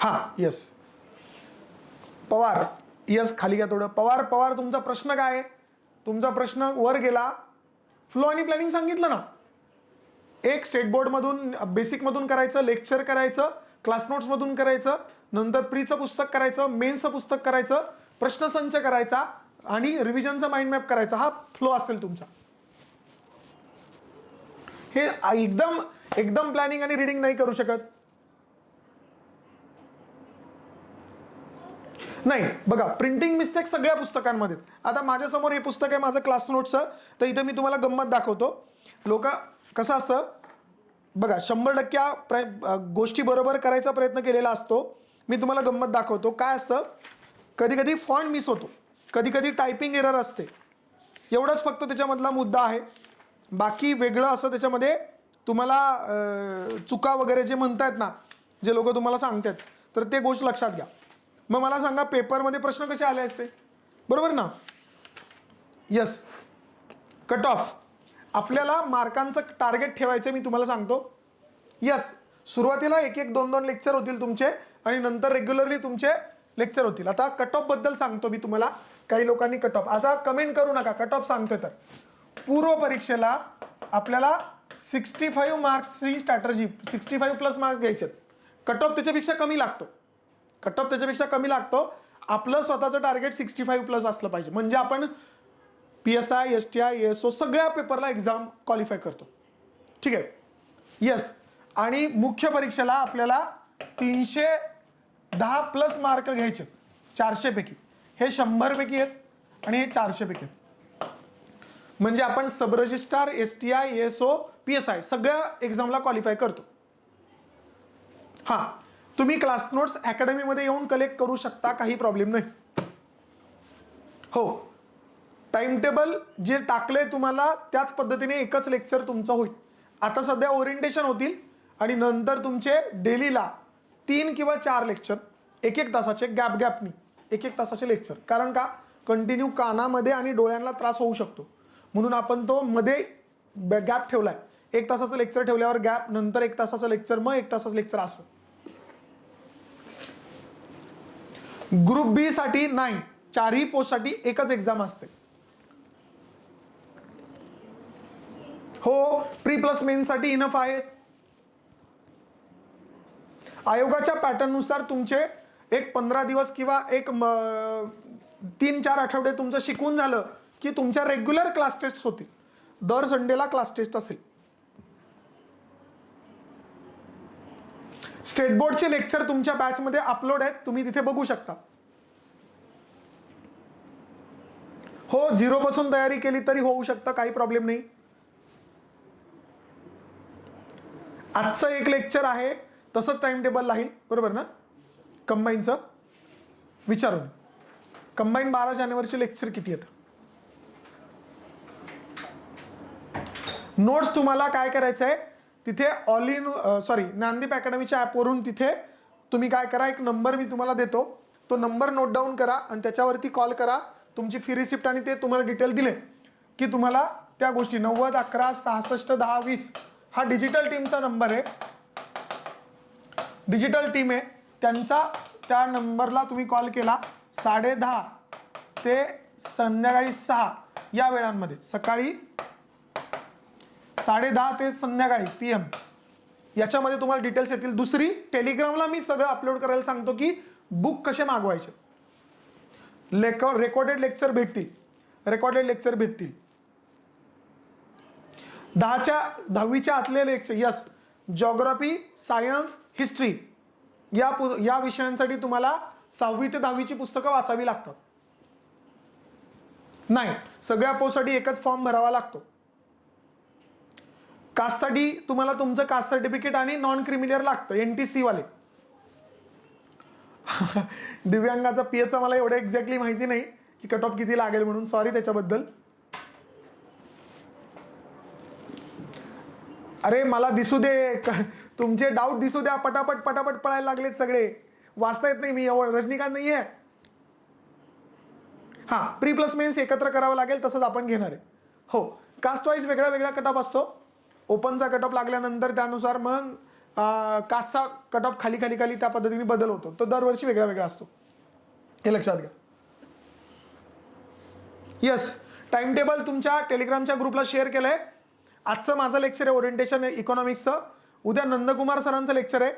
हा, येस पवार, यस खाली घ्या थोडं. पवार तुमचा प्रश्न काय आहे? तुमचा प्रश्न वर गेला. फ्लो आणि प्लॅनिंग सांगितलं ना. एक स्टेट बोर्ड मधून बेसिक मधून करायचं, लेक्चर करायचं, क्लास नोट्स मधून करायचं, नंतर प्रीचं पुस्तक करायचं, मेन्सचं पुस्तक करायचं, प्रश्नसंच करायचा आणि रिव्हिजनचा माइंड मॅप करायचा. हा फ्लो असेल तुमचा. हे एकदम प्लॅनिंग आणि रिडिंग नाही करू शकत. नाही, बघा प्रिंटिंग मिस्टेक सगळ्या पुस्तकांमध्ये. आता माझ्यासमोर हे पुस्तक आहे माझं क्लास नोट्सचं, तर इथं मी तुम्हाला गंमत दाखवतो. लोक कसं असतं बघा, 100% गोष्टी बरोबर करायचा प्रयत्न केलेला असतो. मी तुम्हाला गंमत दाखवतो. काय असतं, कधी कधी फॉन्ट मिस होतो, कधी कधी टायपिंग एरर असते. एवढंच फक्त त्याच्यामधला मुद्दा आहे. बाकी वेगळं असं त्याच्यामध्ये तुम्हाला चुका वगैरे जे म्हणतायत ना, जे लोक तुम्हाला सांगतात, तर ते गोष्ट लक्षात घ्या. मग मला सांगा, पेपरमध्ये प्रश्न कसे आले असते, बरोबर ना? यस, कट ऑफ आपल्याला मार्कांचं टार्गेट ठेवायचं, मी तुम्हाला सांगतो. यस, सुरुवातीला एक 2 लेक्चर होतील तुमचे आणि नंतर रेग्युलरली तुमचे लेक्चर होतील. आता कट ऑफ बद्दल सांगतो मी तुम्हाला. काही लोकांनी कट ऑफ, आता कमेंट करू नका, कट ऑफ सांगतोय तर. पूर्व परीक्षेला आपल्याला 65 मार्क्सची स्ट्रॅटर्जी, 65+ मार्क्स घ्यायचे. कट ऑफ त्याच्यापेक्षा कमी लागतो. आपलं स्वतःचं टार्गेट 65+ असलं पाहिजे. म्हणजे आपण PSI, STI, ASO सगळ्या पेपरला एक्झाम क्वालिफाय करतो. ठीक आहे. यस, आणि मुख्य परीक्षेला आपल्याला 310+ मार्क घ्यायचे 400 पैकी. हे 100 पैकी आहेत आणि हे 400 पैकी आहेत. म्हणजे आपण सब रजिस्ट्रार, STI, ASO, PSI सगळ्या एक्झामला क्वालिफाय करतो. हा, तुम्ही क्लास नोट्स अकॅडमीमध्ये येऊन कलेक्ट करू शकता, काही प्रॉब्लेम नाही. हो, टाइम टेबल जे टाकले तुम्हाला त्याच पद्धतीने एकच लेक्चर तुमचं होईल. आता सध्या ओरिएंटेशन होतील आणि नंतर तुमचे डेलीला 3 किंवा 4 लेक्चर, 1 तासाचे गॅपनी 1 तासाचे लेक्चर. कारण का, कंटिन्यू कानामध्ये आणि डोळ्यांना त्रास होऊ शकतो, म्हणून आपण तो मध्ये गॅप ठेवलाय. 1 तासाचं लेक्चर ठेवल्यावर गॅप, नंतर 1 तासाचं लेक्चर, मग 1 तासाचं लेक्चर, असं. ग्रुप बी साठी नाही, 4ही पोस्टसाठी एकच एक्झाम असते. हो, प्री प्लस मेन साठी इनफ आहे. आयोगाच्या पॅटर्न नुसार तुमचे एक 15 दिवस किंवा एक 3-4 आठवडे तुमचं शिकून झालं की तुमच्या रेग्युलर क्लास टेस्ट होतील. दर संडेला क्लास टेस्ट असेल. स्टेट बोर्डचे लेक्चर तुमच्या बॅचमध्ये अपलोड आहेत, तुम्ही तिथे बघू शकता. हो, 0 पासून तयारी केली तरी होऊ शकतं, काही प्रॉब्लेम नाही. आजचं एक लेक्चर आहे, तसंच टाइम टेबल राहील, बरोबर ना? कंबाईनचं विचारून, कंबाईन 12 जानेवारीचे लेक्चर किती आहेत? नोट्स तुम्हाला काय करायचं आहे, तिथे ऑल इन ज्ञानदीप अकॅडमीच्या ॲपवरून तिथे तुम्ही काय करा, एक नंबर मी तुम्हाला देतो, तो नंबर नोट डाऊन करा आणि त्याच्यावरती कॉल करा. तुमची फी रिसिप्ट आणि ते तुम्हाला डिटेल दिले की तुम्हाला त्या गोष्टी 90 11 66 10 20 हा डिजिटल टीमचा नंबर आहे. डिजिटल टीम आहे त्यांचा. त्या नंबरला तुम्ही कॉल केला 10:30 ते संध्याकाळी 6 या वेळांमध्ये, सकाळी 10:30 ते संध्याकाळी PM याच्यामध्ये तुम्हाला डिटेल्स येतील. दुसरी, टेलिग्रामला मी सगळं अपलोड करायला सांगतो की बुक कसे मागवायचे, रेकॉर्डेड लेक्चर भेटतील. 10वीच्या आतले lecture, yes, geography, science, history या विषयांसाठी तुम्हाला 6वी ते 10वीची पुस्तकं वाचावी लागतात. नाही, सगळ्या पोस्टसाठी एकच फॉर्म भरावा लागतो. कास्टसाठी तुम्हाला तुमचं कास्ट सर्टिफिकेट आणि नॉन क्रिमिलियर लागतं, NTC वाले. दिव्यांगाचा PHचा मला एवढं एक्झॅक्टली माहिती नाही की कट ऑफ किती लागेल म्हणून, सॉरी त्याच्याबद्दल. अरे मला दिसू दे, तुमचे डाऊट दिसू द्या. पटापट पळायला लागलेत सगळे, वाचता येत नाही मी, एवढं रजनीकांत नाहीये. हा, प्री प्लस मेन्स एकत्र करावं लागेल, तसंच आपण घेणार आहे. हो, कास्ट वाईज वेगळा कट ऑफ असतो. ओपनचा कट ऑफ लागल्यानंतर त्यानुसार मग कास्टचा कट ऑफ खाली त्या पद्धतीने बदल होतो. तो दरवर्षी वेगळा असतो, हे लक्षात घ्या. यस, टाइम टेबल तुमच्या टेलिग्रामच्या ग्रुपला शेअर केलंय. आजचं माझं लेक्चर आहे ओरिएंटेशन इकॉनॉमिक्सचं. उद्या नंदकुमार सरांचं लेक्चर आहे.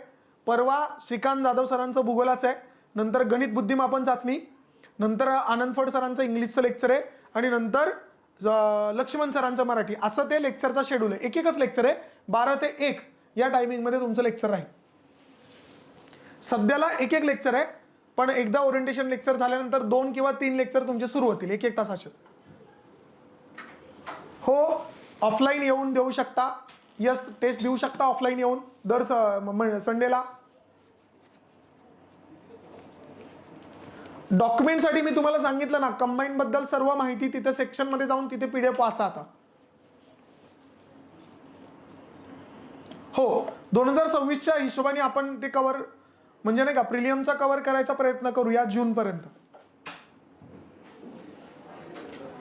परवा श्रीकांत जाधव सरांचं भूगोलाचं आहे. नंतर गणित बुद्धिमापन चाचणी. नंतर आनंद फड सरांचं इंग्लिशचं लेक्चर आहे. आणि नंतर लक्ष्मण सरांचं मराठी. असं ते लेक्चरचा शेड्यूल आहे. एकच लेक्चर आहे. 12 ते 1 या टायमिंगमध्ये तुमचं लेक्चर राहील. सध्याला एक लेक्चर आहे, पण एकदा ओरिएंटेशन लेक्चर झाल्यानंतर 2 किंवा 3 लेक्चर तुमचे सुरू होतील 1 तासाचे. हो, ऑफलाईन येऊन देऊ शकता. यस, टेस्ट देऊ शकता ऑफलाईन येऊन दर संडेला. डॉक्युमेंटसाठी मी तुम्हाला सांगितलं ना, कंबाईन बद्दल सर्व माहिती तिथे सेक्शन मध्ये जाऊन तिथे PDF वाचा आता. हो, 2026च्या हिशोबाने आपण ते कव्हर, म्हणजे नाही का, प्रिलियमचा कव्हर करायचा प्रयत्न करूया जून पर्यंत.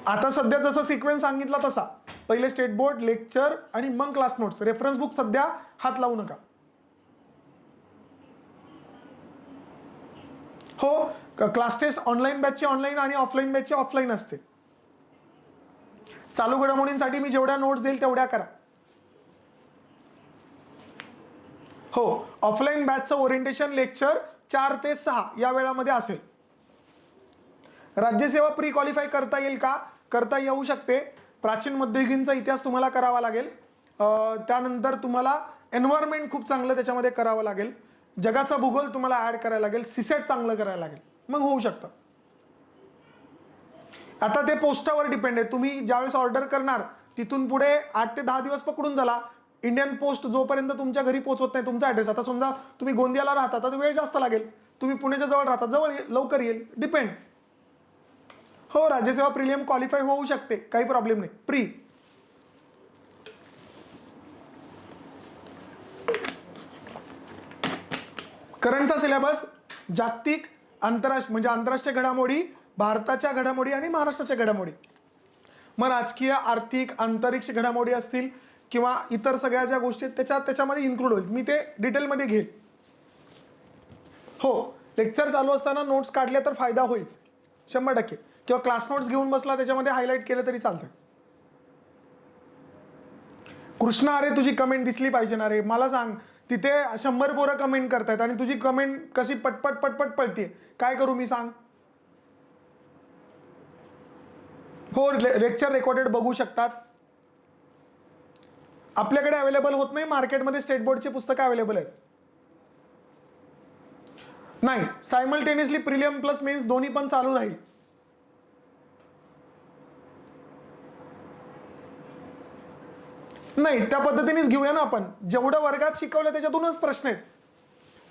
आता सध्या जसं सिक्वेन्स सांगितला तसा, पहिले स्टेट बोर्ड लेक्चर आणि मग क्लास नोट्स. रेफरन्स बुक सध्या हात लावू नका. हो, क्लास टेस्ट ऑनलाईन बॅचची ऑनलाईन आणि ऑफलाईन बॅचची ऑफलाईन असते. चालू घडामोडींसाठी मी जेवढ्या नोट्स देईल तेवढ्या करा. हो, ऑफलाईन बॅचचं ओरिएंटेशन लेक्चर 4 ते 6 या वेळामध्ये असेल. राज्यसेवा प्री क्वालिफाय करता येईल का? करता येऊ शकते. प्राचीन मध्ययुगीनचा इतिहास तुम्हाला करावा लागेल. त्यानंतर तुम्हाला एन्व्हायरमेंट खूप चांगलं त्याच्यामध्ये करावं लागेल. जगाचा भूगोल तुम्हाला ऍड करायला लागेल. सीसेट चांगलं करायला लागेल, मग होऊ शकतं. आता ते पोस्टावर डिपेंड आहे. तुम्ही ज्यावेळेस ऑर्डर करणार तिथून पुढे 8 ते 10 दिवस पकडून झाला. इंडियन पोस्ट जोपर्यंत तुमच्या घरी पोहोचवत नाही तुमचा ऍड्रेस. आता समजा तुम्ही गोंदियाला राहता तर वेळ जास्त लागेल. तुम्ही पुण्याच्या जवळ राहता, जवळ लवकर येईल, डिपेंड. हो, राज्यसेवा प्रिलियम क्वालिफाय होऊ शकते, काही प्रॉब्लेम नाही. प्री करंटचा सिलेबस जागतिक, आंतरराष्ट्रीय, म्हणजे आंतरराष्ट्रीय घडामोडी, भारताच्या घडामोडी आणि महाराष्ट्राच्या घडामोडी. मग राजकीय, आर्थिक, अंतरिक्ष घडामोडी असतील किंवा इतर सगळ्या ज्या गोष्टी आहेत त्याच्यामध्ये इन्क्लूड होईल. मी ते डिटेलमध्ये घेईल. हो, लेक्चर चालू असताना नोट्स काढल्या तर फायदा होईल 100%. किंवा क्लास नोट्स घेऊन बसला त्याच्यामध्ये हायलाईट केलं तरी चालतं. कृष्णा, अरे तुझी कमेंट दिसली पाहिजे ना रे. मला सांग, तिथे 100 पोरं कमेंट करतायत आणि तुझी कमेंट कशी पटपट पळते. काय करू मी, सांग? हो, लेक्चर रेकॉर्डेड बघू शकतात. आपल्याकडे अवेलेबल होत नाही. मार्केटमध्ये स्टेट बोर्डची पुस्तकं अवेलेबल आहेत. नाही, सायमल्टेनियसली प्रिलियम प्लस मेन्स दोन्ही पण चालू राहील. नाही, त्या पद्धतीनेच घेऊया ना आपण. जेवढं वर्गात शिकवलं त्याच्यातूनच प्रश्न आहेत.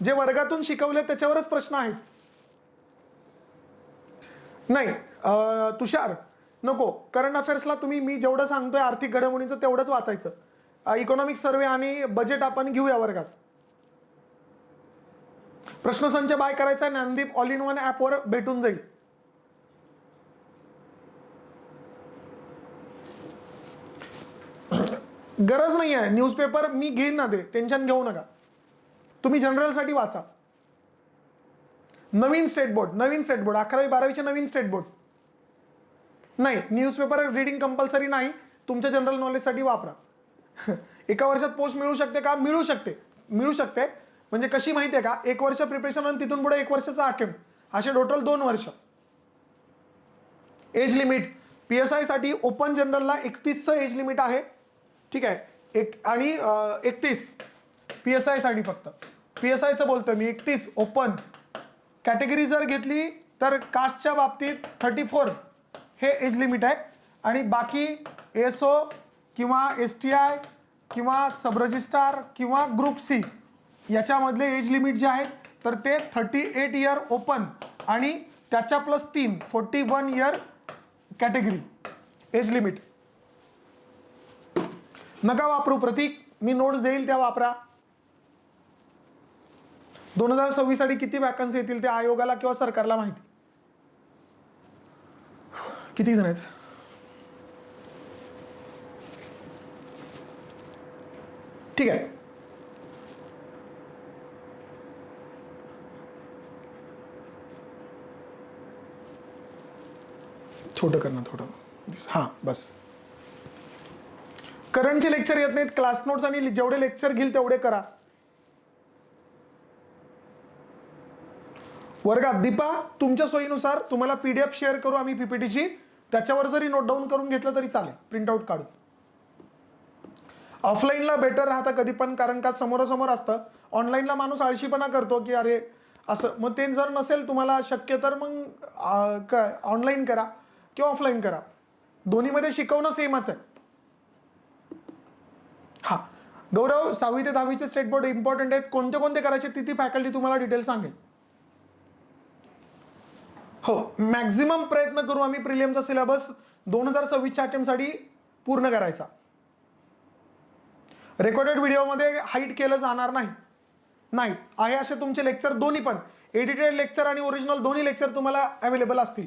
जे वर्गातून शिकवले त्याच्यावरच प्रश्न आहेत. नाही तुषार, नको. करंट अफेअर्सला तुम्ही मी जेवढं सांगतोय आर्थिक घडामोडींचं तेवढंच वाचायचं. इकॉनॉमिक सर्वे आणि बजेट आपण घेऊया वर्गात. प्रश्नसंच बाय करायचा ज्ञानदीप ऑल इन वन ऍपवर भेटून जाईल. गरज नाही आहे न्यूजपेपर मी घेईन ना, ते टेन्शन घेऊ नका. तुम्ही जनरलसाठी वाचा. नवीन स्टेट बोर्ड 11वी 12वीचे नवीन स्टेट बोर्ड नाही. न्यूजपेपर रीडिंग कंपल्सरी नाही, तुमच्या जनरल नॉलेजसाठी वापरा. एका वर्षात पोस्ट मिळू शकते का? मिळू शकते. म्हणजे कशी माहिती आहे का, 1 वर्ष प्रिपरेशन आणि तिथून पुढे 1 वर्षाचा अटेम्प्ट, असे टोटल 2 वर्ष. एज लिमिट PSI साठी ओपन जनरलला 31चं एज लिमिट आहे. ठीक आहे, आणि 31 PSI साठी फक्त. PSIचं बोलतोय मी, 31 ओपन. कॅटेगरी जर घेतली तर कास्टच्या बाबतीत 34 हे एज लिमिट आहे. आणि बाकी ASO किंवा STI किंवा सब रजिस्ट्रार किंवा ग्रुप C याच्यामधले एज लिमिट जे आहेत तर ते 38 इयर ओपन आणि त्याच्या plus 3 41 year category age limit. नका वापरू प्रतीक, मी नोट्स देईल त्या वापरा. 2026 साठी किती वॅकन्सी येतील ते आयोगाला किंवा सरकारला माहिती. किती जण आहेत? ठीक आहे. छोटं कर ना थोडं. हां बस. करंटचे लेक्चर येत नाहीत, क्लास नोट्स आणि जेवढे लेक्चर घेईल तेवढे करा. वर्गात दीपा तुमच्या सोयीनुसार तुम्हाला PDF शेअर करू आम्ही PPTची, त्याच्यावर जरी नोट डाऊन करून घेतलं तरी चालेल, प्रिंटआउट काढून. ऑफलाईनला बेटर राहतं कधी पण, कारण का समोरासमोर असतं. ऑनलाईनला माणूस आळशीपणा करतो की अरे असं, मग ते जर नसेल तुम्हाला शक्य तर मग ऑनलाईन करा किंवा ऑफलाईन करा, दोन्हीमध्ये शिकवणं सेमच आहे. हा गौरव, 6वी ते 10वीचे स्टेट बोर्ड इम्पॉर्टंट आहेत. कोणते कोणते करायचे ती फॅकल्टी तुम्हाला डिटेल सांगेल. हो, मॅक्झिमम प्रयत्न करू आम्ही प्रिलियमचा सिलेबस 2026च्या अटेम्प्टसाठी पूर्ण करायचा. रेकॉर्डेड व्हिडिओमध्ये हाईट केलं जाणार नाही आहे. असे तुमचे लेक्चर दोन्ही पण, एडिटेड लेक्चर आणि ओरिजिनल दोन्ही लेक्चर तुम्हाला अवेलेबल असतील.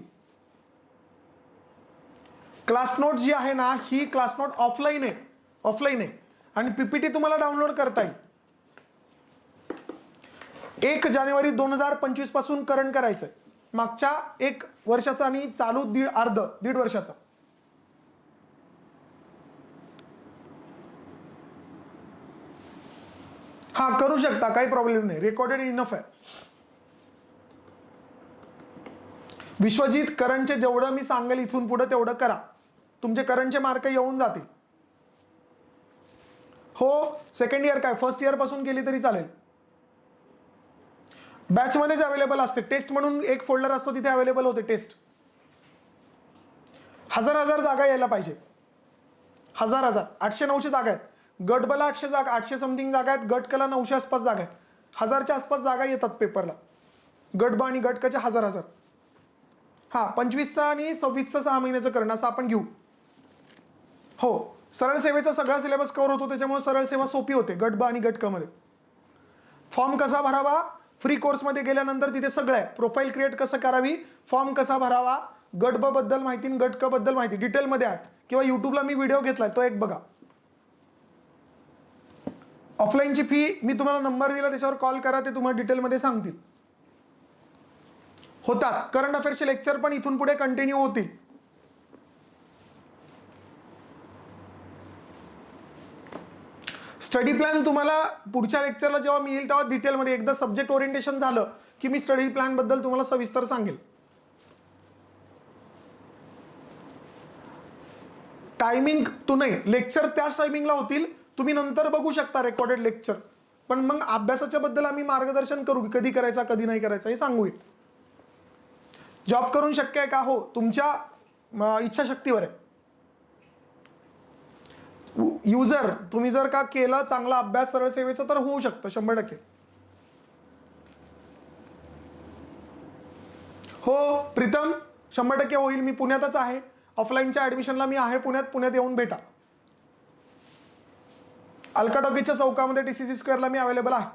क्लास नोट जी आहे ना, ही क्लास नोट ऑफलाईन आहे आणि PPT तुम्हाला डाउनलोड करता येईल. 1 जानेवारी 2025 पासून करंट करायचंय, मागच्या 1 वर्षाचा आणि चालू दीड वर्षाचा. हा करू शकता, काही प्रॉब्लेम नाही, रेकॉर्डेड इनफ आहे. विश्वजित, करंटचे जेवढं मी सांगेल इथून पुढे तेवढं करा, तुमचे करंटचे मार्क येऊन जातील. हो, सेकंड इयर काय फर्स्ट इयर पासून केली तरी चालेल. बॅच मध्येच अवेलेबल असते. टेस्ट म्हणून एक फोल्डर असतो, तिथे अवेलेबल होते टेस्ट. 1000 जागा यायला पाहिजे. 1000 800-900 जागा आहेत. गट बला 800 जागा, 800 समथिंग जागा आहेत. गट कला 900 आसपास जागा आहेत. 1000च्या आसपास जागा येतात पेपरला. गट ब आणि गट कच्या 1000. हा 25चा आणि 26चा 6 महिन्याचं करणं असं आपण घेऊ. हो, सरळ सेवेचा सगळा सिलेबस कव्हर होतो, त्याच्यामुळे सरळ सेवा सोपी होते गट ब आणि गट क मध्ये. फॉर्म कसा भरावा फ्री कोर्समध्ये गेल्यानंतर तिथे सगळं आहे. प्रोफाईल क्रिएट कसं करावी, फॉर्म कसा भरावा, गट ब बद्दल माहिती, गट क बद्दल माहिती डिटेलमध्ये आहे. किंवा युट्यूबला मी व्हिडिओ घेतलाय तो एक बघा. ऑफलाईनची फी मी तुम्हाला नंबर दिला, त्याच्यावर कॉल करा, ते तुम्हाला डिटेलमध्ये सांगतील. होतात करंट अफेअर्सचे लेक्चर पण इथून पुढे कंटिन्यू होतील. स्टडी प्लॅन तुम्हाला पुढच्या लेक्चरला जेव्हा मी येईल तेव्हा डिटेलमध्ये, एकदा सब्जेक्ट ओरिएंटेशन झालं की मी स्टडी प्लॅन बद्दल तुम्हाला सविस्तर सांगेल. टायमिंग तू नाही, लेक्चर त्याच टायमिंगला होतील, तुम्ही नंतर बघू शकता रेकॉर्डेड लेक्चर. पण मग अभ्यासाच्या बद्दल आम्ही मार्गदर्शन करू, कधी करायचा कधी नाही करायचा हे सांगूया. जॉब करून शक्य आहे का? हो, तुमच्या इच्छाशक्तीवर आहे. युजर तुम्ही जर का केला चांगला अभ्यास सरळ सेवेचा तर होऊ शकतं 100%. हो प्रीतम, 100% होईल. मी पुण्यातच आहे, ऑफलाईनच्या ऍडमिशनला मी आहे पुण्यात येऊन भेटा. अलका टॉकीजच्या चौकामध्ये TCC स्क्वेअरला मी अवेलेबल आहे.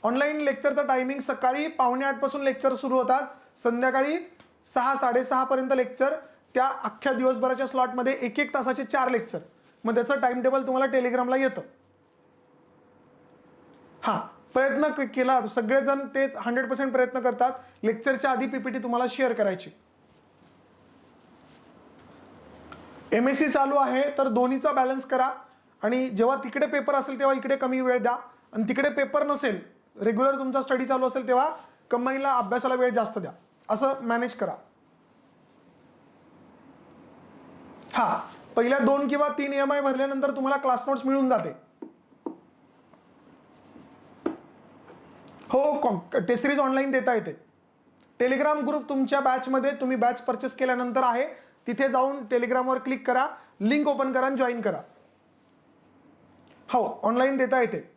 ऑनलाईन लेक्चरचा टायमिंग सकाळी 7:45 पासून लेक्चर सुरू होतात, संध्याकाळी 6-6:30 पर्यंत लेक्चर. त्या अख्ख्या दिवसभराच्या स्लॉटमध्ये 1-1 तासाचे 4 लेक्चर. मग त्याचं टाइम टेबल तुम्हाला टेलिग्रामला येतं. हां, प्रयत्न केला, सगळेजण तेच 100% प्रयत्न करतात लेक्चरच्या आधी PPT तुम्हाला शेअर करायची. MSc चालू आहे तर दोन्हीचा बॅलन्स करा, आणि जेव्हा तिकडे पेपर असेल तेव्हा इकडे कमी वेळ द्या, आणि तिकडे पेपर नसेल, रेग्युलर तुमचा स्टडी चालू असेल तेव्हा कंबाईनला अभ्यासाला वेळ जास्त द्या. असं मॅनेज करा. हा, पहिल्या 2 किंवा 3 EMI भरल्यानंतर तुम्हाला क्लास नोट्स मिळून जाते. हो, टेस्ट सिरीज ऑनलाईन देता येते. टेलिग्राम ग्रुप तुमच्या बॅचमध्ये तुम्ही बॅच परचेस केल्यानंतर आहे, तिथे जाऊन टेलिग्रामवर क्लिक करा, लिंक ओपन करा आणि जॉईन करा. हो, ऑनलाईन देता येते.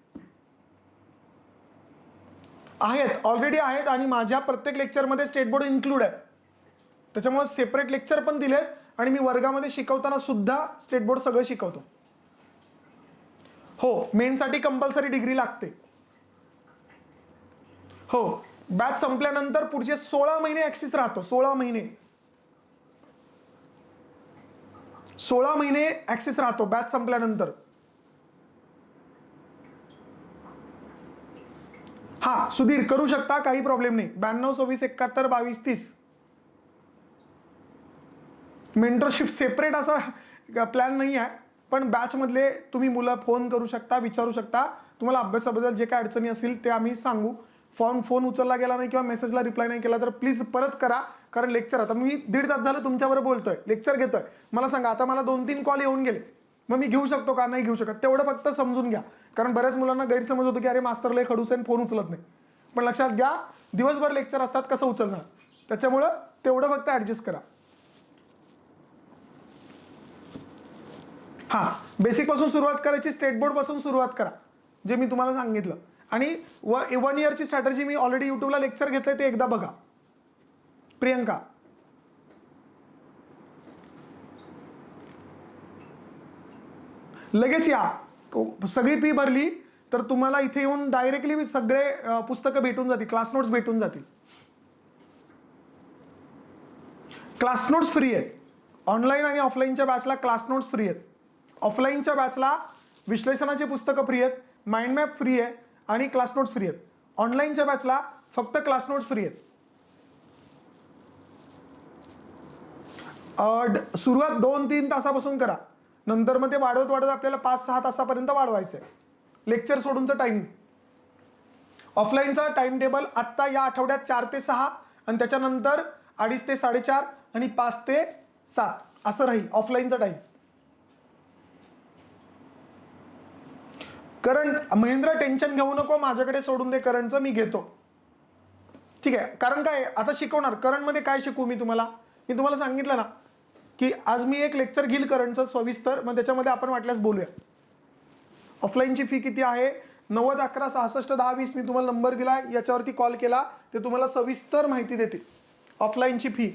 आहेत, ऑलरेडी आहेत, आणि माझ्या प्रत्येक लेक्चरमध्ये स्टेट बोर्ड इन्क्लूड आहे. त्याच्यामुळे सेपरेट लेक्चर पण दिलेत, आणि मी वर्गामध्ये शिकवताना सुद्धा स्टेट बोर्ड सगळं शिकवतो. हो, मेनसाठी कंपल्सरी डिग्री लागते. हो, बॅच संपल्यानंतर पुढचे 16 महिने ऍक्सेस राहतो. 16 महिने ऍक्सेस राहतो बॅच संपल्यानंतर. हा, सुधीर करू शकता, काही प्रॉब्लेम नाही. 92 26 71 22 30. मेंटरशिप सेपरेट असा प्लॅन नाही आहे, पण बॅचमधले तुम्ही मुलं फोन करू शकता, विचारू शकता. तुम्हाला अभ्यासाबद्दल जे काय अडचणी असतील ते आम्ही सांगू. फोन उचलला गेला नाही किंवा मेसेजला रिप्लाय नाही केला तर प्लीज परत करा, कारण लेक्चर, आता मी 1.5 तास झालं तुमच्याबरोबर बोलतोय, लेक्चर घेतोय. मला सांगा, आता मला 2-3 कॉल येऊन गेले, मग मी घेऊ शकतो का, नाही घेऊ शकत, तेवढं फक्त समजून घ्या. कारण बऱ्याच मुलांना गैरसमज होतो की अरे मास्तर लय खडूस आहे, फोन उचलत नाही. पण लक्षात घ्या, दिवसभर लेक्चर असतात, कसं उचलणार, त्याच्यामुळं तेवढं फक्त ऍडजस्ट करा. हां, बेसिक पासून सुरुवात करायची, स्टेट बोर्ड पासून सुरुवात करा, जे मी तुम्हाला सांगितलं. आणि 1 इयरची स्ट्रॅटेजी मी ऑलरेडी युट्यूबला लेक्चर घेतलंय, ते एकदा बघा. प्रियंका, लगेच या, सगळी फी भरली तर तुम्हाला इथे येऊन डायरेक्टली सगळे पुस्तकं भेटून जातील, क्लास नोट्स भेटून जातील. क्लास नोट्स फ्री आहेत. ऑनलाईन आणि ऑफलाईनच्या बॅचला क्लास नोट्स फ्री आहेत. ऑफलाईनच्या बॅचला विश्लेषणाची पुस्तकं फ्री आहेत, माइंड मॅप फ्री आहे, आणि क्लास नोट्स फ्री आहेत. ऑनलाईनच्या बॅचला फक्त क्लास नोट्स फ्री आहेत. सुरुवात 2-3 तासापासून करा, नंतर मग ते वाढवत आपल्याला 5-6 तासापर्यंत वाढवायचं आहे. लेक्चर सोडूनचं टाइम. ऑफलाईनचा टाइम टेबल आत्ता या आठवड्यात 4 ते 6, आणि त्याच्यानंतर 2:30 ते 4:30 आणि 5 ते 7 असं राहील ऑफलाईनचा टाइम. करंट महेंद्र टेन्शन घेऊ नको, माझ्याकडे सोडून दे, करंटचं मी घेतो. ठीक आहे, कारण काय आता शिकवणार करंटमध्ये काय शिकवू मी तुम्हाला सांगितलं ना की आज मी एक लेक्चर घेईल करंटचं सविस्तर, मग त्याच्यामध्ये आपण वाटल्यास बोलूया. ऑफलाईनची फी किती आहे, 90 11 66 10 20. मी तुम्हाला नंबर दिला, याच्यावरती कॉल केला, ते तुम्हाला सविस्तर माहिती देते ऑफलाईनची फी.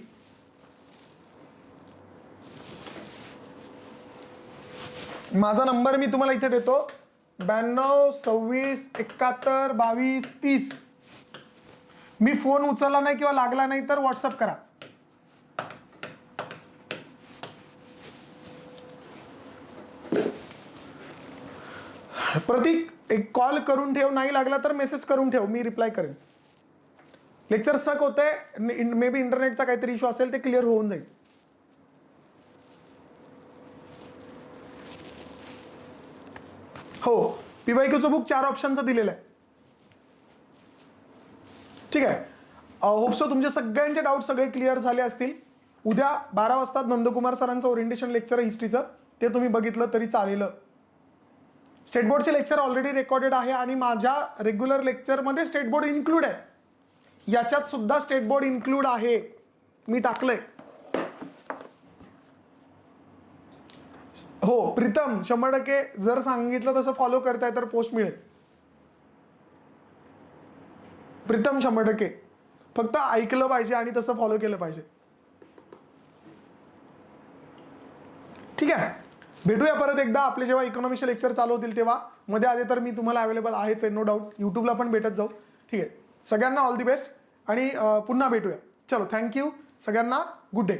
माझा नंबर मी तुम्हाला इथे देतो, 92 26 71 22 30. मी फोन उचलला नाही किंवा लागला नाही तर व्हॉट्सअप करा. प्रतीक, एक कॉल करून ठेव, नाही लागला तर मेसेज करून ठेव, मी रिप्लाय करेन. लेक्चर स्टक होतंय, मे बी इंटरनेटचा काहीतरी इश्यू असेल, ते क्लिअर होऊन जाईल. हो, PYQचं बुक 4 ऑप्शनचं दिलेलं आहे. ठीक आहे, होप्सो तुमचे सगळ्यांचे डाऊट सगळे क्लिअर झाले असतील. उद्या 12 वाजता नंदकुमार सरांचं ओरिएंटेशन लेक्चर आहे हिस्ट्रीचं, ते तुम्ही बघितलं तरी चालेल. स्टेट बोर्डचे लेक्चर ऑलरेडी रेकॉर्डेड आहे, आणि माझ्या रेग्युलर लेक्चरमध्ये स्टेट बोर्ड इन्क्लूड आहे. याच्यात सुद्धा स्टेट बोर्ड इन्क्लूड आहे, मी टाकलंय. हो प्रीतम, 100% जर सांगितलं तसं फॉलो करताय तर पोस्ट मिळेल. प्रीतम 100%, फक्त ऐकलं पाहिजे आणि तसं फॉलो केलं पाहिजे. ठीक आहे, भेटूया परत एकदा आपले जेव्हा इकॉनॉमिक्सचे लेक्चर चालू होतील तेव्हा. मध्ये आले तर मी तुम्हाला अवेलेबल आहेच आहे, नो डाऊट. यूट्यूबला पण भेटत जाऊ. ठीक आहे, सगळ्यांना ऑल दी बेस्ट आणि पुन्हा भेटूया. चलो, थँक्यू सगळ्यांना, गुड डे.